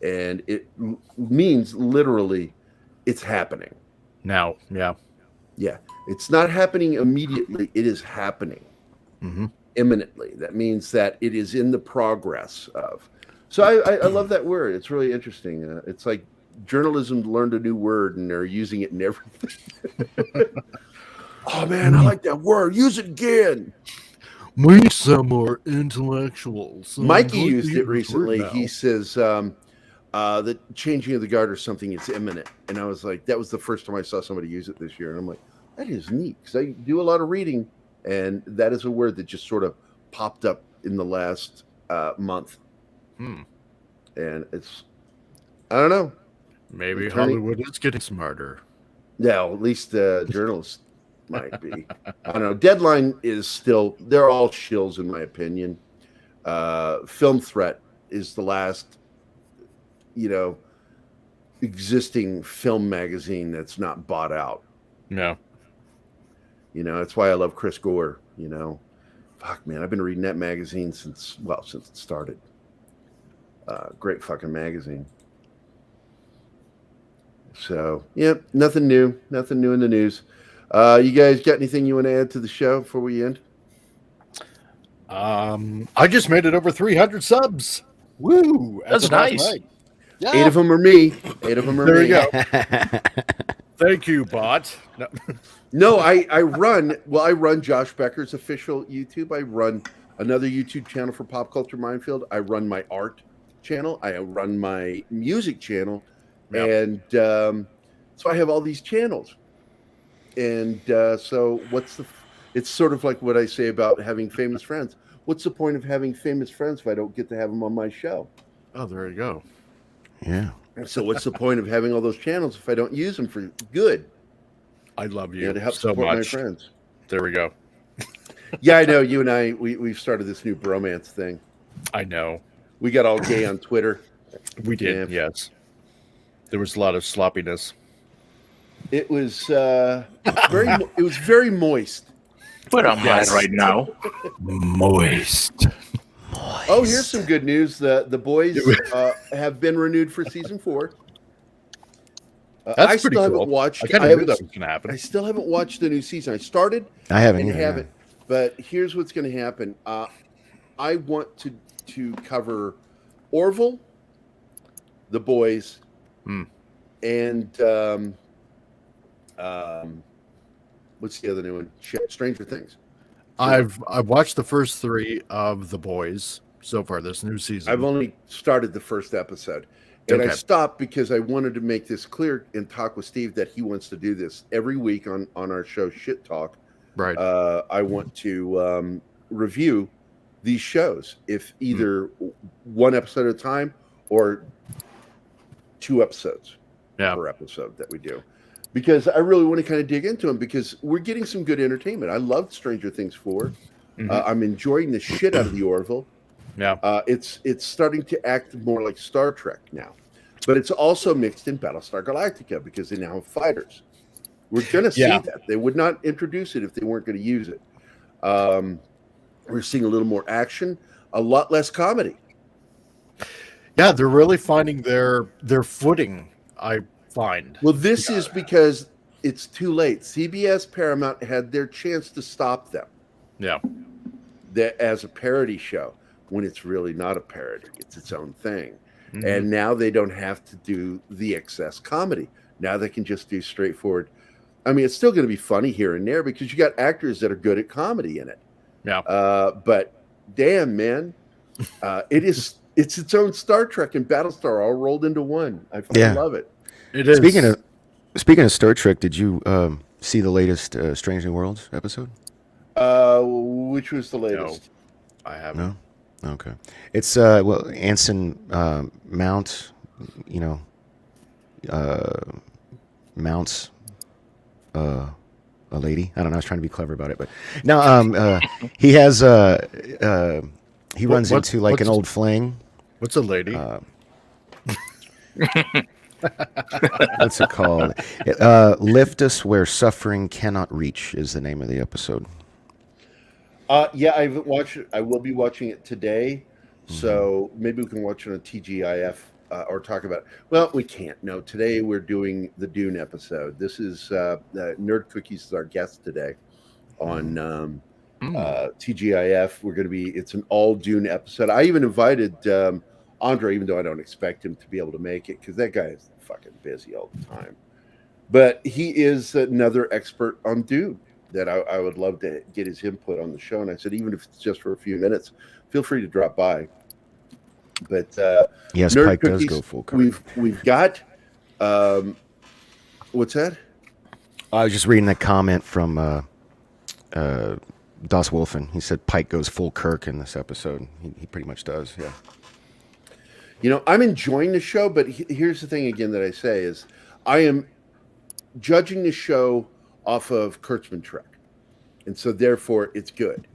And it means literally it's happening. Now, yeah. Yeah. It's not happening immediately. It is happening imminently. That means that it is in the progress of. So I love that word. It's really interesting. It's like journalism learned a new word and they're using it in everything. Oh, man, I like that word. Use it again. We some more intellectual. So Mikey used it recently. He says the changing of the guard or something is imminent. And I was like, that was the first time I saw somebody use it this year. And I'm like, that is neat because I do a lot of reading. And that is a word that just sort of popped up in the last month. And it's, I don't know. Maybe Hollywood is getting smarter. Yeah, at least journalists might be. I don't know. Deadline is still, they're all shills in my opinion. Film Threat is the last, existing film magazine that's not bought out. No. That's why I love Chris Gore, Fuck, man, I've been reading that magazine since it started. Great fucking magazine. So, nothing new in the news. You guys got anything you want to add to the show before we end? I just made it over 300 subs. Woo! That's nice. Yeah. 8 of them are me. 8 of them are There me. you go. Thank you, bot. No, I run Josh Becker's official YouTube. I run another YouTube channel for Pop Culture Minefield. I run my art channel. I run my music channel. Yep. And so I have all these channels. And so it's sort of like what I say about having famous friends. What's the point of having famous friends if I don't get to have them on my show? Oh, there you go. Yeah. So what's the point of having all those channels if I don't use them for good? I love you To help so support much. my friends. There we go. Yeah, I know. You and I, we've started this new bromance thing. I know. We got all gay on Twitter. We did, yes. There was a lot of sloppiness. It was very moist. But I'm mad right now. Moist. Oh, here's some good news. The boys have been renewed for season 4. That's pretty cool. Watched. I kind of knew that was going to happen. I still haven't watched the new season. I started. I haven't and either. haven't. But here's what's going to happen. I want to cover Orville, the boys, and what's the other new one? Stranger Things. I've watched the first 3 of The Boys so far this new season. I've only started the first episode. And I stopped because I wanted to make this clear and talk with Steve that he wants to do this every week on our show, Shit Talk. Right. I want to review these shows, if either one episode at a time or 2 episodes per episode that we do. because I really want to kind of dig into them because we're getting some good entertainment. I loved Stranger Things 4. I'm enjoying the shit out of the Orville. Yeah. It's starting to act more like Star Trek now, but it's also mixed in Battlestar Galactica because they now have fighters. We're going to see that. They would not introduce it if they weren't going to use it. We're seeing a little more action, a lot less comedy. Yeah, they're really finding their footing, I find. Well, this is because it's too late. CBS Paramount had their chance to stop them. Yeah. As a parody show, when it's really not a parody, it's its own thing. And now they don't have to do the excess comedy. Now they can just do straightforward. I mean, it's still going to be funny here and there because you got actors that are good at comedy in it. Yeah. But damn, man, it's its own Star Trek and Battlestar all rolled into one. I love it. It is. Speaking of Star Trek, did you see the latest Strange New Worlds episode? Which was the latest? No, I haven't. No. Okay. It's Anson Mount, mounts a lady. I don't know. I was trying to be clever about it, but no. He has he runs into like an old fling. What's a lady? What's it called? Lift Us Where Suffering Cannot Reach is the name of the episode. Yeah, I haven't watched it. I will be watching it today, so maybe we can watch it on TGIF or talk about it. Well, we can't. No, today we're doing the Dune episode. This is Nerd Cookies is our guest today on TGIF. We're going to be. It's an all Dune episode. I even invited Andre, even though I don't expect him to be able to make it because that guy is fucking busy all the time. But he is another expert on Dune that I would love to get his input on the show. And I said, even if it's just for a few minutes, feel free to drop by. But yes, Nerd Pike Cookies, does go full court. We've got what's that? I was just reading that comment from Das Wolfen. He said Pike goes full Kirk in this episode. He pretty much does, yeah. I'm enjoying the show, but here's the thing again that I say is I am judging the show off of Kurtzman Trek. And so therefore it's good.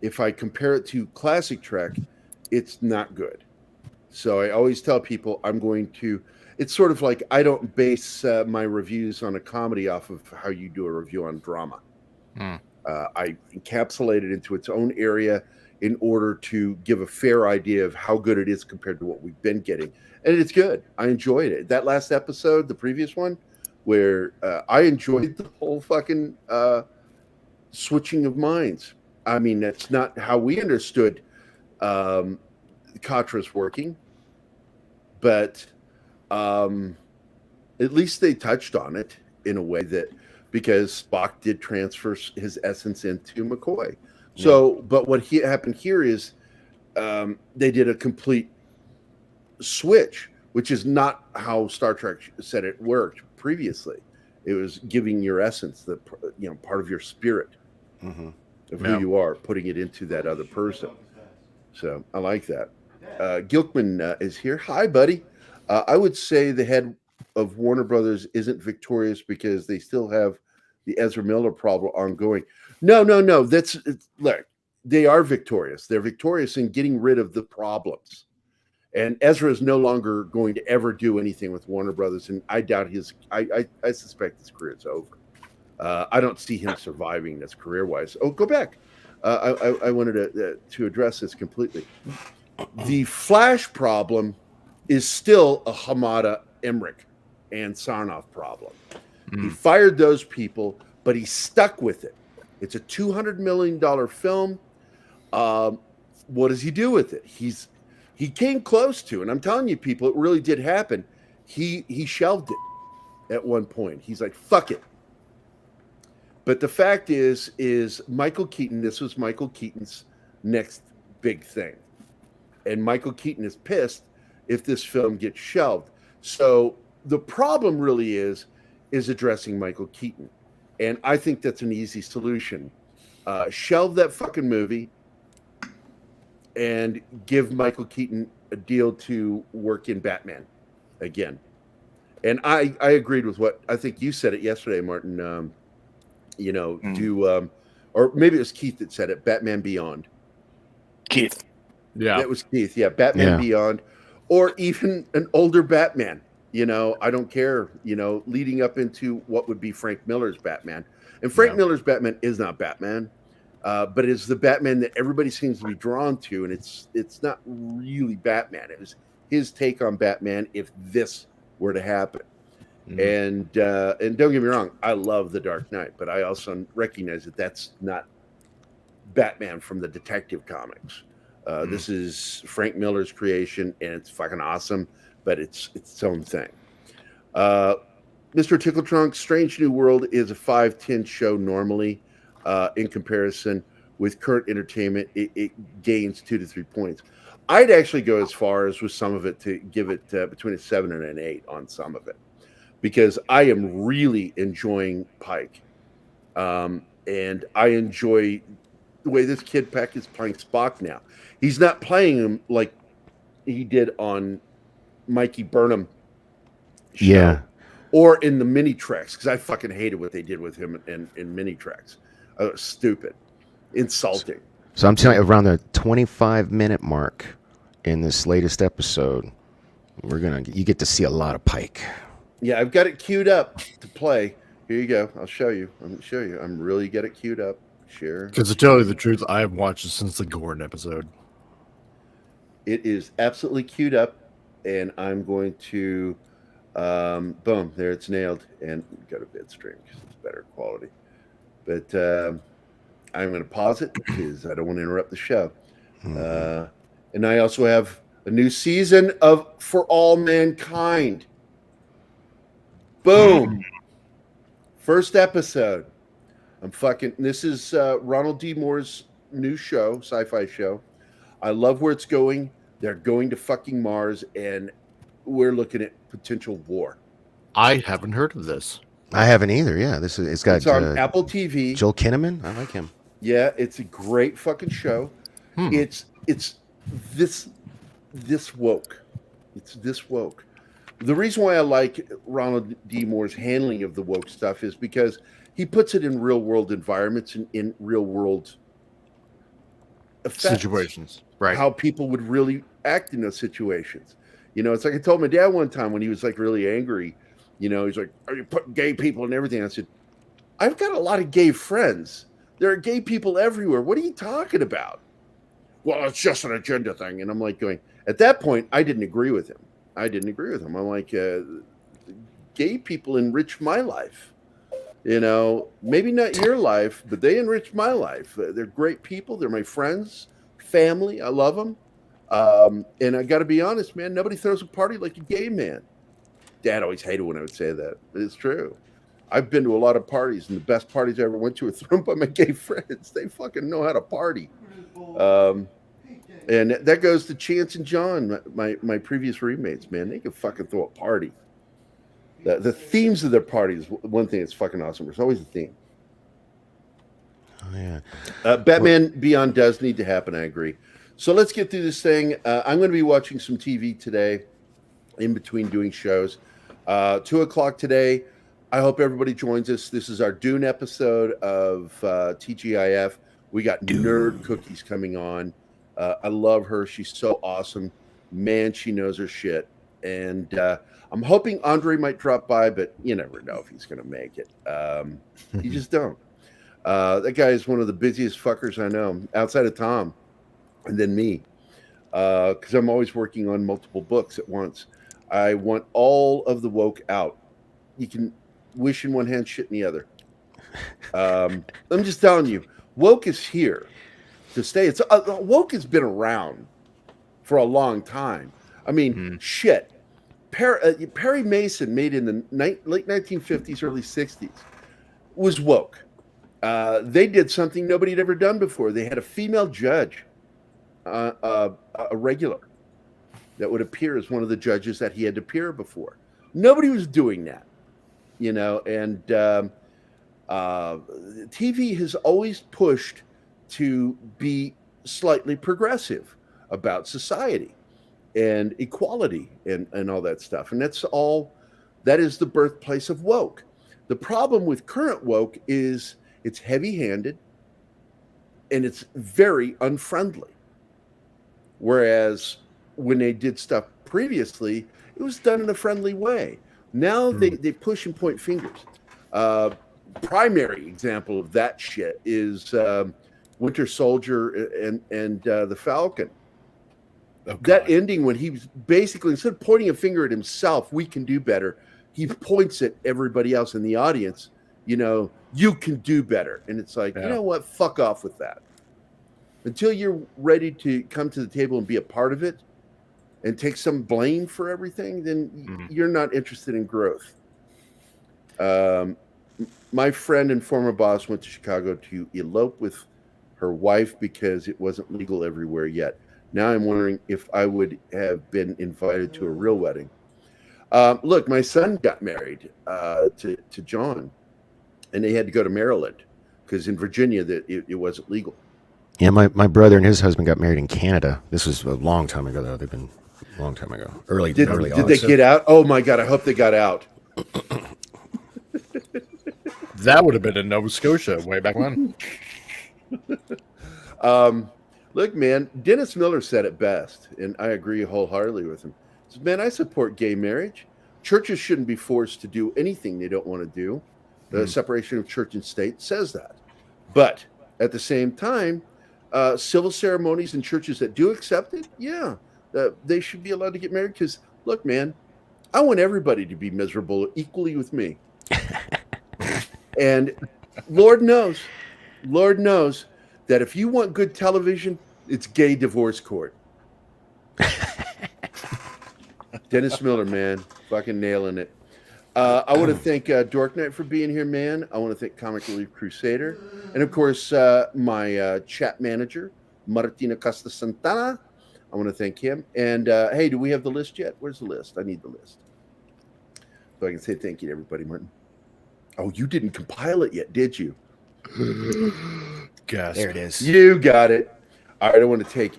If I compare it to classic Trek, it's not good. So I always tell people it's sort of like I don't base my reviews on a comedy off of how you do a review on drama. I encapsulate it into its own area in order to give a fair idea of how good it is compared to what we've been getting. And it's good. I enjoyed it. That last episode, the previous one, where I enjoyed the whole fucking switching of minds. I mean, that's not how we understood Katra's working, but at least they touched on it in a way that because Spock did transfer his essence into McCoy. So, but what happened here is they did a complete switch, which is not how Star Trek said it worked previously. It was giving your essence, part of your spirit of who you are, putting it into that other person. So I like that. Gilkman is here. Hi, buddy. I would say the head of Warner Brothers isn't victorious because they still have the Ezra Miller problem ongoing. No. Look, they are victorious. They're victorious in getting rid of the problems. And Ezra is no longer going to ever do anything with Warner Brothers, and I doubt I suspect his career is over. I don't see him surviving this career-wise. Oh, go back. I wanted to address this completely. The Flash problem is still a Hamada, Emmerich, and Sarnoff problem. He fired those people, but he stuck with it. It's a $200 million film. What does he do with it? He came close to, and I'm telling you, people, it really did happen. He shelved it at one point. He's like, fuck it. But the fact is Michael Keaton, this was Michael Keaton's next big thing. And Michael Keaton is pissed if this film gets shelved. So the problem really is addressing Michael Keaton. And I think that's an easy solution. Shelve that fucking movie and give Michael Keaton a deal to work in Batman again. And I agreed with what I think you said it yesterday, Martin. Or maybe it was Keith that said it. Batman Beyond. Keith. Yeah. That was Keith. Yeah, Batman Beyond, or even an older Batman. I don't care. Leading up into what would be Frank Miller's Batman, and Frank Miller's Batman is not Batman, but it's the Batman that everybody seems to be drawn to, and it's not really Batman. It was his take on Batman if this were to happen. And don't get me wrong, I love The Dark Knight, but I also recognize that that's not Batman from the Detective Comics. This is Frank Miller's creation, and it's fucking awesome, but it's its own thing. Mr. Tickletrunk, Strange New World is a 5-10 show normally. In comparison with current entertainment, it gains 2 to 3 points. I'd actually go as far as with some of it to give it between a 7 and an 8 on some of it, because I am really enjoying Pike. And I enjoy the way this Kid Peck is playing Spock now. He's not playing him like he did on Mikey Burnham show, or in the mini tracks, because I fucking hated what they did with him in mini tracks. Stupid, insulting. So I'm telling you, around the 25-minute mark in this latest episode, you get to see a lot of Pike. Yeah, I've got it queued up to play. Here you go. I'll show you. I'm really got it queued up. Sure. Because to tell you the truth, I have watched it since the Gordon episode. It is absolutely queued up, and I'm going to, boom, there it's nailed, and got a bit stream because it's better quality. But I'm going to pause it because I don't want to interrupt the show. And I also have a new season of For All Mankind. Boom. First episode. This is Ronald D. Moore's new show, sci-fi show. I love where it's going. They're going to fucking Mars, and we're looking at potential war. I haven't heard of this. I haven't either. Yeah, it's got. It's on Apple TV. Joel Kinnaman. I like him. Yeah, it's a great fucking show. It's this woke. It's this woke. The reason why I like Ronald D. Moore's handling of the woke stuff is because he puts it in real world environments and in real world situations, right? How people would really act in those situations. It's like I told my dad one time when he was like really angry. He's like, "Are you putting gay people and everything?" I said, "I've got a lot of gay friends. There are gay people everywhere. What are you talking about?" "Well, it's just an agenda thing." And I'm like going, at that point, I didn't agree with him. I'm like, gay people enrich my life. Maybe not your life, but they enrich my life. They're great people. They're my friends, family. I love them. And I got to be honest, man, nobody throws a party like a gay man. Dad always hated when I would say that, but it's true. I've been to a lot of parties, and the best parties I ever went to were thrown by my gay friends. They fucking know how to party. And that goes to Chance and John, my previous roommates, man. They can fucking throw a party. The themes of their parties, one thing that's fucking awesome. There's always a theme. Oh, yeah. Batman Beyond does need to happen, I agree. So let's get through this thing. I'm going to be watching some TV today in between doing shows. 2 o'clock today. I hope everybody joins us. This is our Dune episode of TGIF. We got Nerd Cookies coming on. I love her. She's so awesome. Man, she knows her shit. And I'm hoping Andre might drop by, but you never know if he's going to make it. You just don't. That guy is one of the busiest fuckers I know, outside of Tom and then me, because I'm always working on multiple books at once. I want all of the woke out. You can wish in one hand, shit in the other. I'm just telling you, woke is here to stay. It's woke has been around for a long time. I mean, shit. Perry Mason, made in the late 1950s, early 60s, was woke. They did something nobody had ever done before. They had a female judge, a regular, that would appear as one of the judges that he had to appear before. Nobody was doing that, and TV has always pushed to be slightly progressive about society and equality and all that stuff. And that's all That is the birthplace of woke. The problem with current woke is it's heavy-handed and it's very unfriendly. Whereas when they did stuff previously, it was done in a friendly way. Now they push and point fingers. Primary example of that shit is Winter Soldier and the Falcon. Oh, that ending when he was basically, instead of pointing a finger at himself, we can do better, he points at everybody else in the audience, you can do better. And it's like, you know what? Fuck off with that. Until you're ready to come to the table and be a part of it and take some blame for everything, then you're not interested in growth. My friend and former boss went to Chicago to elope with her wife because it wasn't legal everywhere yet. Now I'm wondering if I would have been invited to a real wedding. Look, my son got married to John, and they had to go to Maryland because in Virginia it wasn't legal. Yeah, my brother and his husband got married in Canada. This was a long time ago, though. They've been a long time ago. Did they get out? Oh my God! I hope they got out. That would have been in Nova Scotia way back when. Look, man, Dennis Miller said it best, and I agree wholeheartedly with him. He says, man, I support gay marriage. Churches shouldn't be forced to do anything they don't want to do. The separation of church and state says that. But at the same time, civil ceremonies in churches that do accept it, they should be allowed to get married because, look, man, I want everybody to be miserable equally with me. And Lord knows that if you want good television, it's gay divorce court. Dennis Miller, man, fucking nailing it. I want to thank Dork Knight for being here, man. I want to thank Comic Relief Crusader. And, of course, my chat manager, Martina Costa Santana. I want to thank him. And, hey, do we have the list yet? Where's the list? I need the list. So I can say thank you to everybody, Martin. Oh, you didn't compile it yet, did you? Gasp. There it is. You got it. All right, I want to take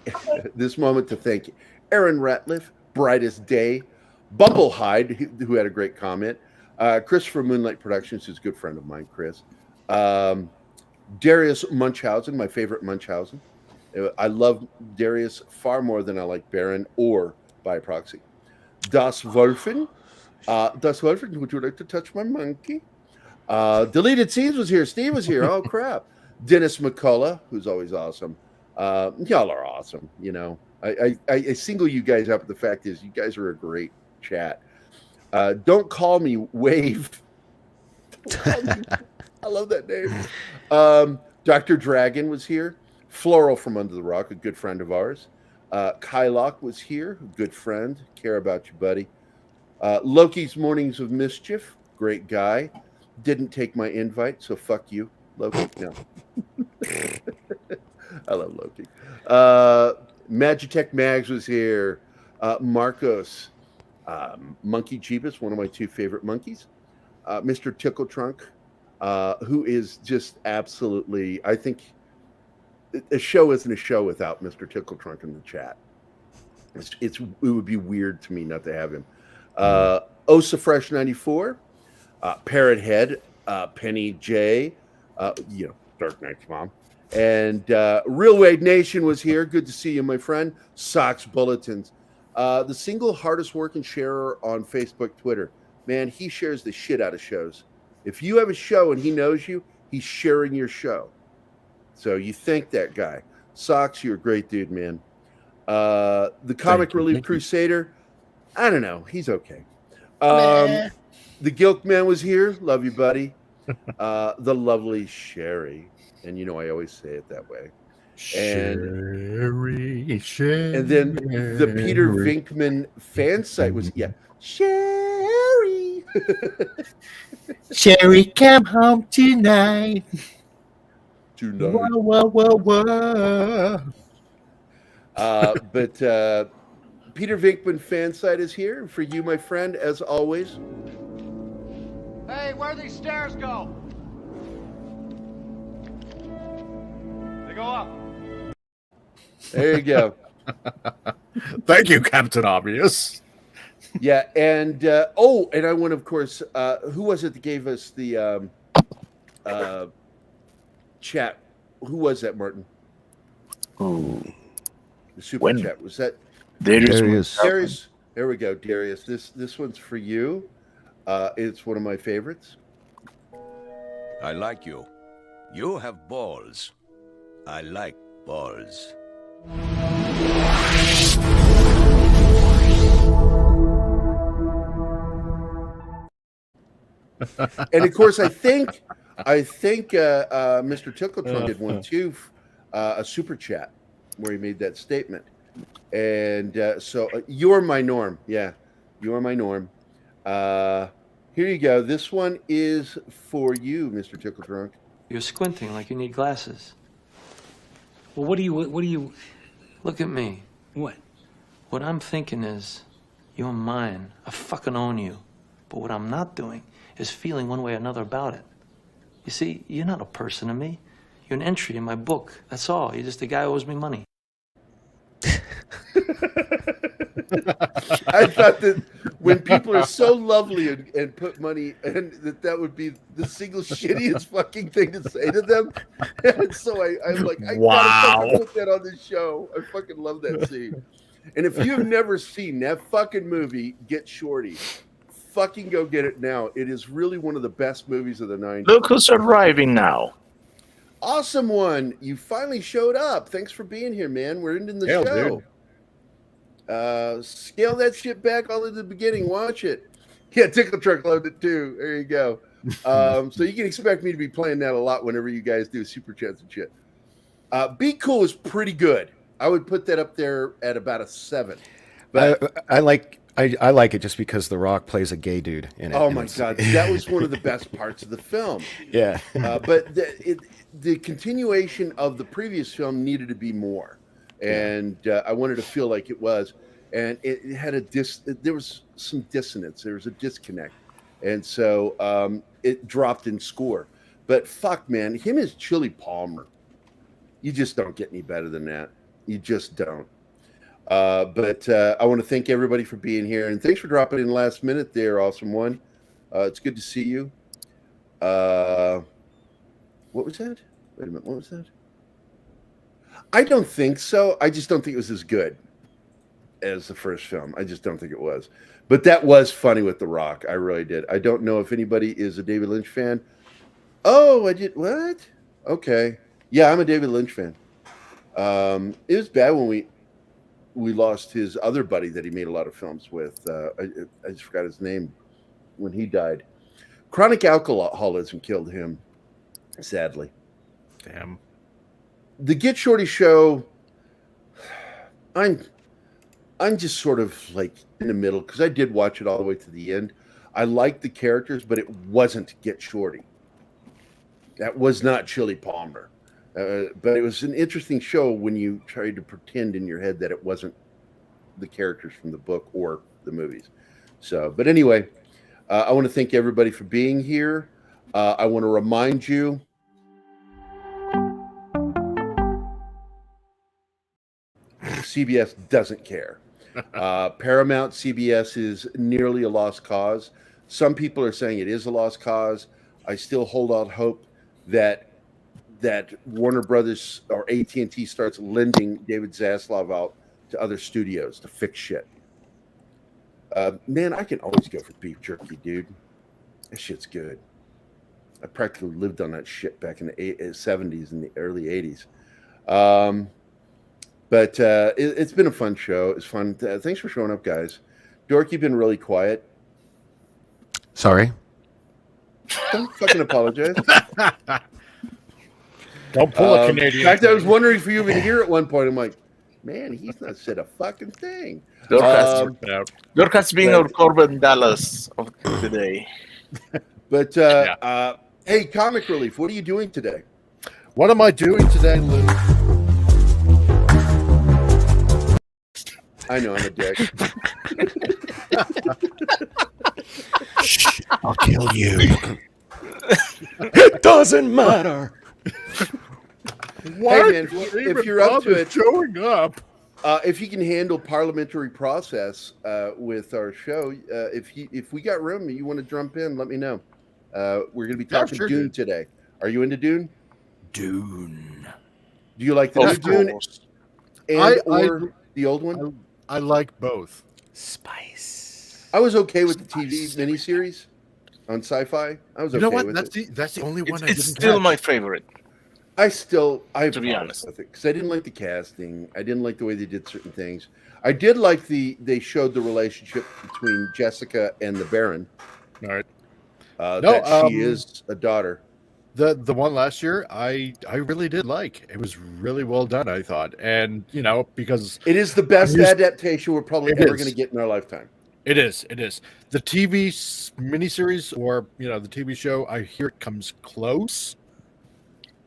this moment to thank Aaron Ratliff, Brightest Day, Bumblehide, who had a great comment, Christopher Moonlight Productions, who's a good friend of mine, Chris, Darius Munchausen, my favorite Munchausen. I love Darius far more than I like Baron or by proxy. Das Wolfen. Das Wolfen, would you like to touch my monkey? Deleted Scenes was here. Steve was here. Oh, crap. Dennis McCullough, who's always awesome. Y'all are awesome. I single you guys up. The fact is, you guys are a great chat. Don't call me Wave. I love that name. Dr. Dragon was here. Floral from Under the Rock, a good friend of ours. Kylock was here, a good friend. Care about you, buddy. Loki's Mornings of Mischief, great guy. Didn't take my invite, so fuck you, Loki. No. I love Loki. Magitech Mags was here. Marcos. Monkey Jeebus, one of my two favorite monkeys. Mr. Tickle Trunk, who is just absolutely, I think, a show isn't a show without Mr. Tickle Trunk in the chat. It would be weird to me not to have him. Osa Fresh 94, Parrot Head, Penny J, Dark Knight's mom, and Real Wade Nation was here. Good to see you, my friend. Sox Bulletins, the single hardest working sharer on Facebook, Twitter. Man, he shares the shit out of shows. If you have a show and he knows you, he's sharing your show. So you thank that guy. Sox, you're a great dude, man. The Comic Relief Crusader, I don't know. He's okay. The Gilk Man was here. Love you, buddy. The lovely Sherry. And I always say it that way. Sherry. And then the Peter Venkman fan site was, Sherry. Sherry, come home tonight. Whoa. But Peter Venkman fan site is here for you, my friend, as always. Hey, where do these stairs go? They go up. There you go. Thank you, Captain Obvious. Yeah, and and I want, of course, who was it that gave us the chat? Who was that, Martin? Ooh. The super chat, was that Darius? Darius. There we go, Darius. This one's for you. It's one of my favorites. I like you. You have balls. I like balls. And of course, I think Mr. Tickletron did one too, a super chat where he made that statement. And so you're my norm. Yeah, you are my norm. Here you go. This one is for you, Mr. Tickletron. You're squinting like you need glasses. Well, what do you... Look at me. What? What I'm thinking is, you're mine. I fucking own you. But what I'm not doing is feeling one way or another about it. You see, you're not a person to me. You're an entry in my book. That's all. You're just a guy who owes me money. I thought that when people are so lovely and put money, and that would be the single shittiest fucking thing to say to them. And so I'm like, I gotta fucking put that on the show. I fucking love that scene. And if you've never seen that fucking movie, Get Shorty, fucking go get it now. It is really one of the best movies of the 90s. Look who's arriving now. Awesome one. You finally showed up. Thanks for being here, man. We're ending the show. Dude. Scale that shit back all at the beginning. Watch it. Yeah, Tickle Truck loved it too. There you go. So you can expect me to be playing that a lot whenever you guys do super chats and shit. Be Cool is pretty good. I would put that up there at about a 7. But I like it just because The Rock plays a gay dude in it. Oh my god, that was one of the best parts of the film. Yeah. But the continuation of the previous film needed to be more, and I wanted to feel like it was, and it had there was some dissonance, there was a disconnect, and so it dropped in score. But fuck, man, him as Chili Palmer, you just don't get any better than that. You just don't. But I want to thank everybody for being here, and thanks for dropping in last minute there, awesome one. It's good to see you. What was that? Wait a minute, what was that? I don't think so. I just don't think it was as good as the first film. I just don't think it was. But that was funny with The Rock. I really did. I don't know if anybody is a David Lynch fan. Oh, I did. What? Okay. Yeah, I'm a David Lynch fan. It was bad when we lost his other buddy that he made a lot of films with. I just forgot his name when he died. Chronic alcoholism killed him, sadly. Damn. The Get Shorty show, I'm just sort of like in the middle because I did watch it all the way to the end. I liked the characters, but it wasn't Get Shorty. That was not Chili Palmer. But it was an interesting show when you tried to pretend in your head that it wasn't the characters from the book or the movies. So, but anyway, I want to thank everybody for being here. I want to remind you CBS doesn't care. Paramount CBS is nearly a lost cause. Some people are saying it is a lost cause. I still hold out hope that Warner Brothers or AT&T starts lending David Zaslav out to other studios to fix shit. Man, I can always go for beef jerky, dude. That shit's good. I practically lived on that shit back in the 70s and the early 80s. But it's been a fun show. It's fun. Thanks for showing up, guys. Dork, you've been really quiet. Sorry. Don't fucking apologize. Don't pull a Canadian. In fact, I was wondering if you were even here at one point. I'm like, man, he's not said a fucking thing. Dorcas being our Corbin Dallas of today. But hey, Comic Relief, what are you doing today? What am I doing today, Lou? I know I'm a dick. I'll kill you. It doesn't matter. What? Hey, man, if you're up to it, showing up. if you can handle parliamentary process with our show, if we got room, you want to jump in, let me know. We're going to be talking Dune today. Are you into Dune? Dune. Do you like the new Dune or the old one? I like both. Spice. I was okay with the TV miniseries on Sci-Fi. I was okay with it. That's the only one I It's didn't still catch. my favorite. I have to be honest with it because I didn't like the casting. I didn't like the way they did certain things. I did like they showed the relationship between Jessica and the Baron. All right. That she is a daughter. The one last year, I really did like. It was really well done, I thought, and because it is the best adaptation we're probably ever going to get in our lifetime. It is. The TV miniseries or the TV show, I hear it comes close.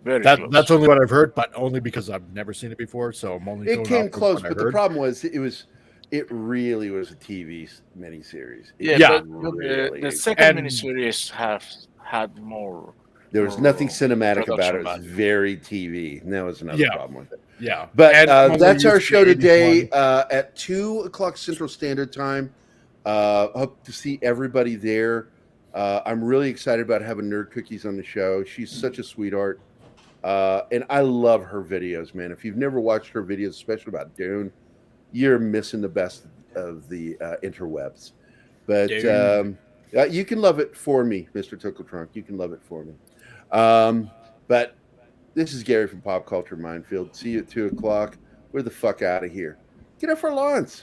Very close. That's only what I've heard, but only because I've never seen it before. So I'm only. It came close, but the problem was it really was a TV miniseries. The second miniseries have had more. There was nothing cinematic about it. It was very TV. And that was another problem with it. Yeah. But that's our show today at 2:00 Central Standard Time. Hope to see everybody there. I'm really excited about having Nerd Cookies on the show. She's such a sweetheart. And I love her videos, man. If you've never watched her videos, especially about Dune, you're missing the best of the interwebs. But you can love it for me, Mr. Tickle Trunk. You can love it for me. But this is Gary from Pop Culture Minefield. See you at 2:00. We're the fuck out of here. Get off our lawns.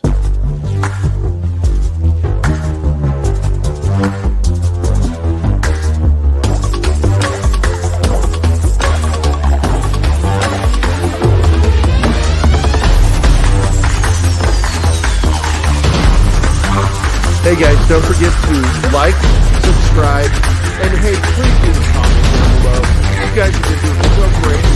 Hey guys, don't forget to like, subscribe, and hey, please leave a comment down below. You guys have been doing so great.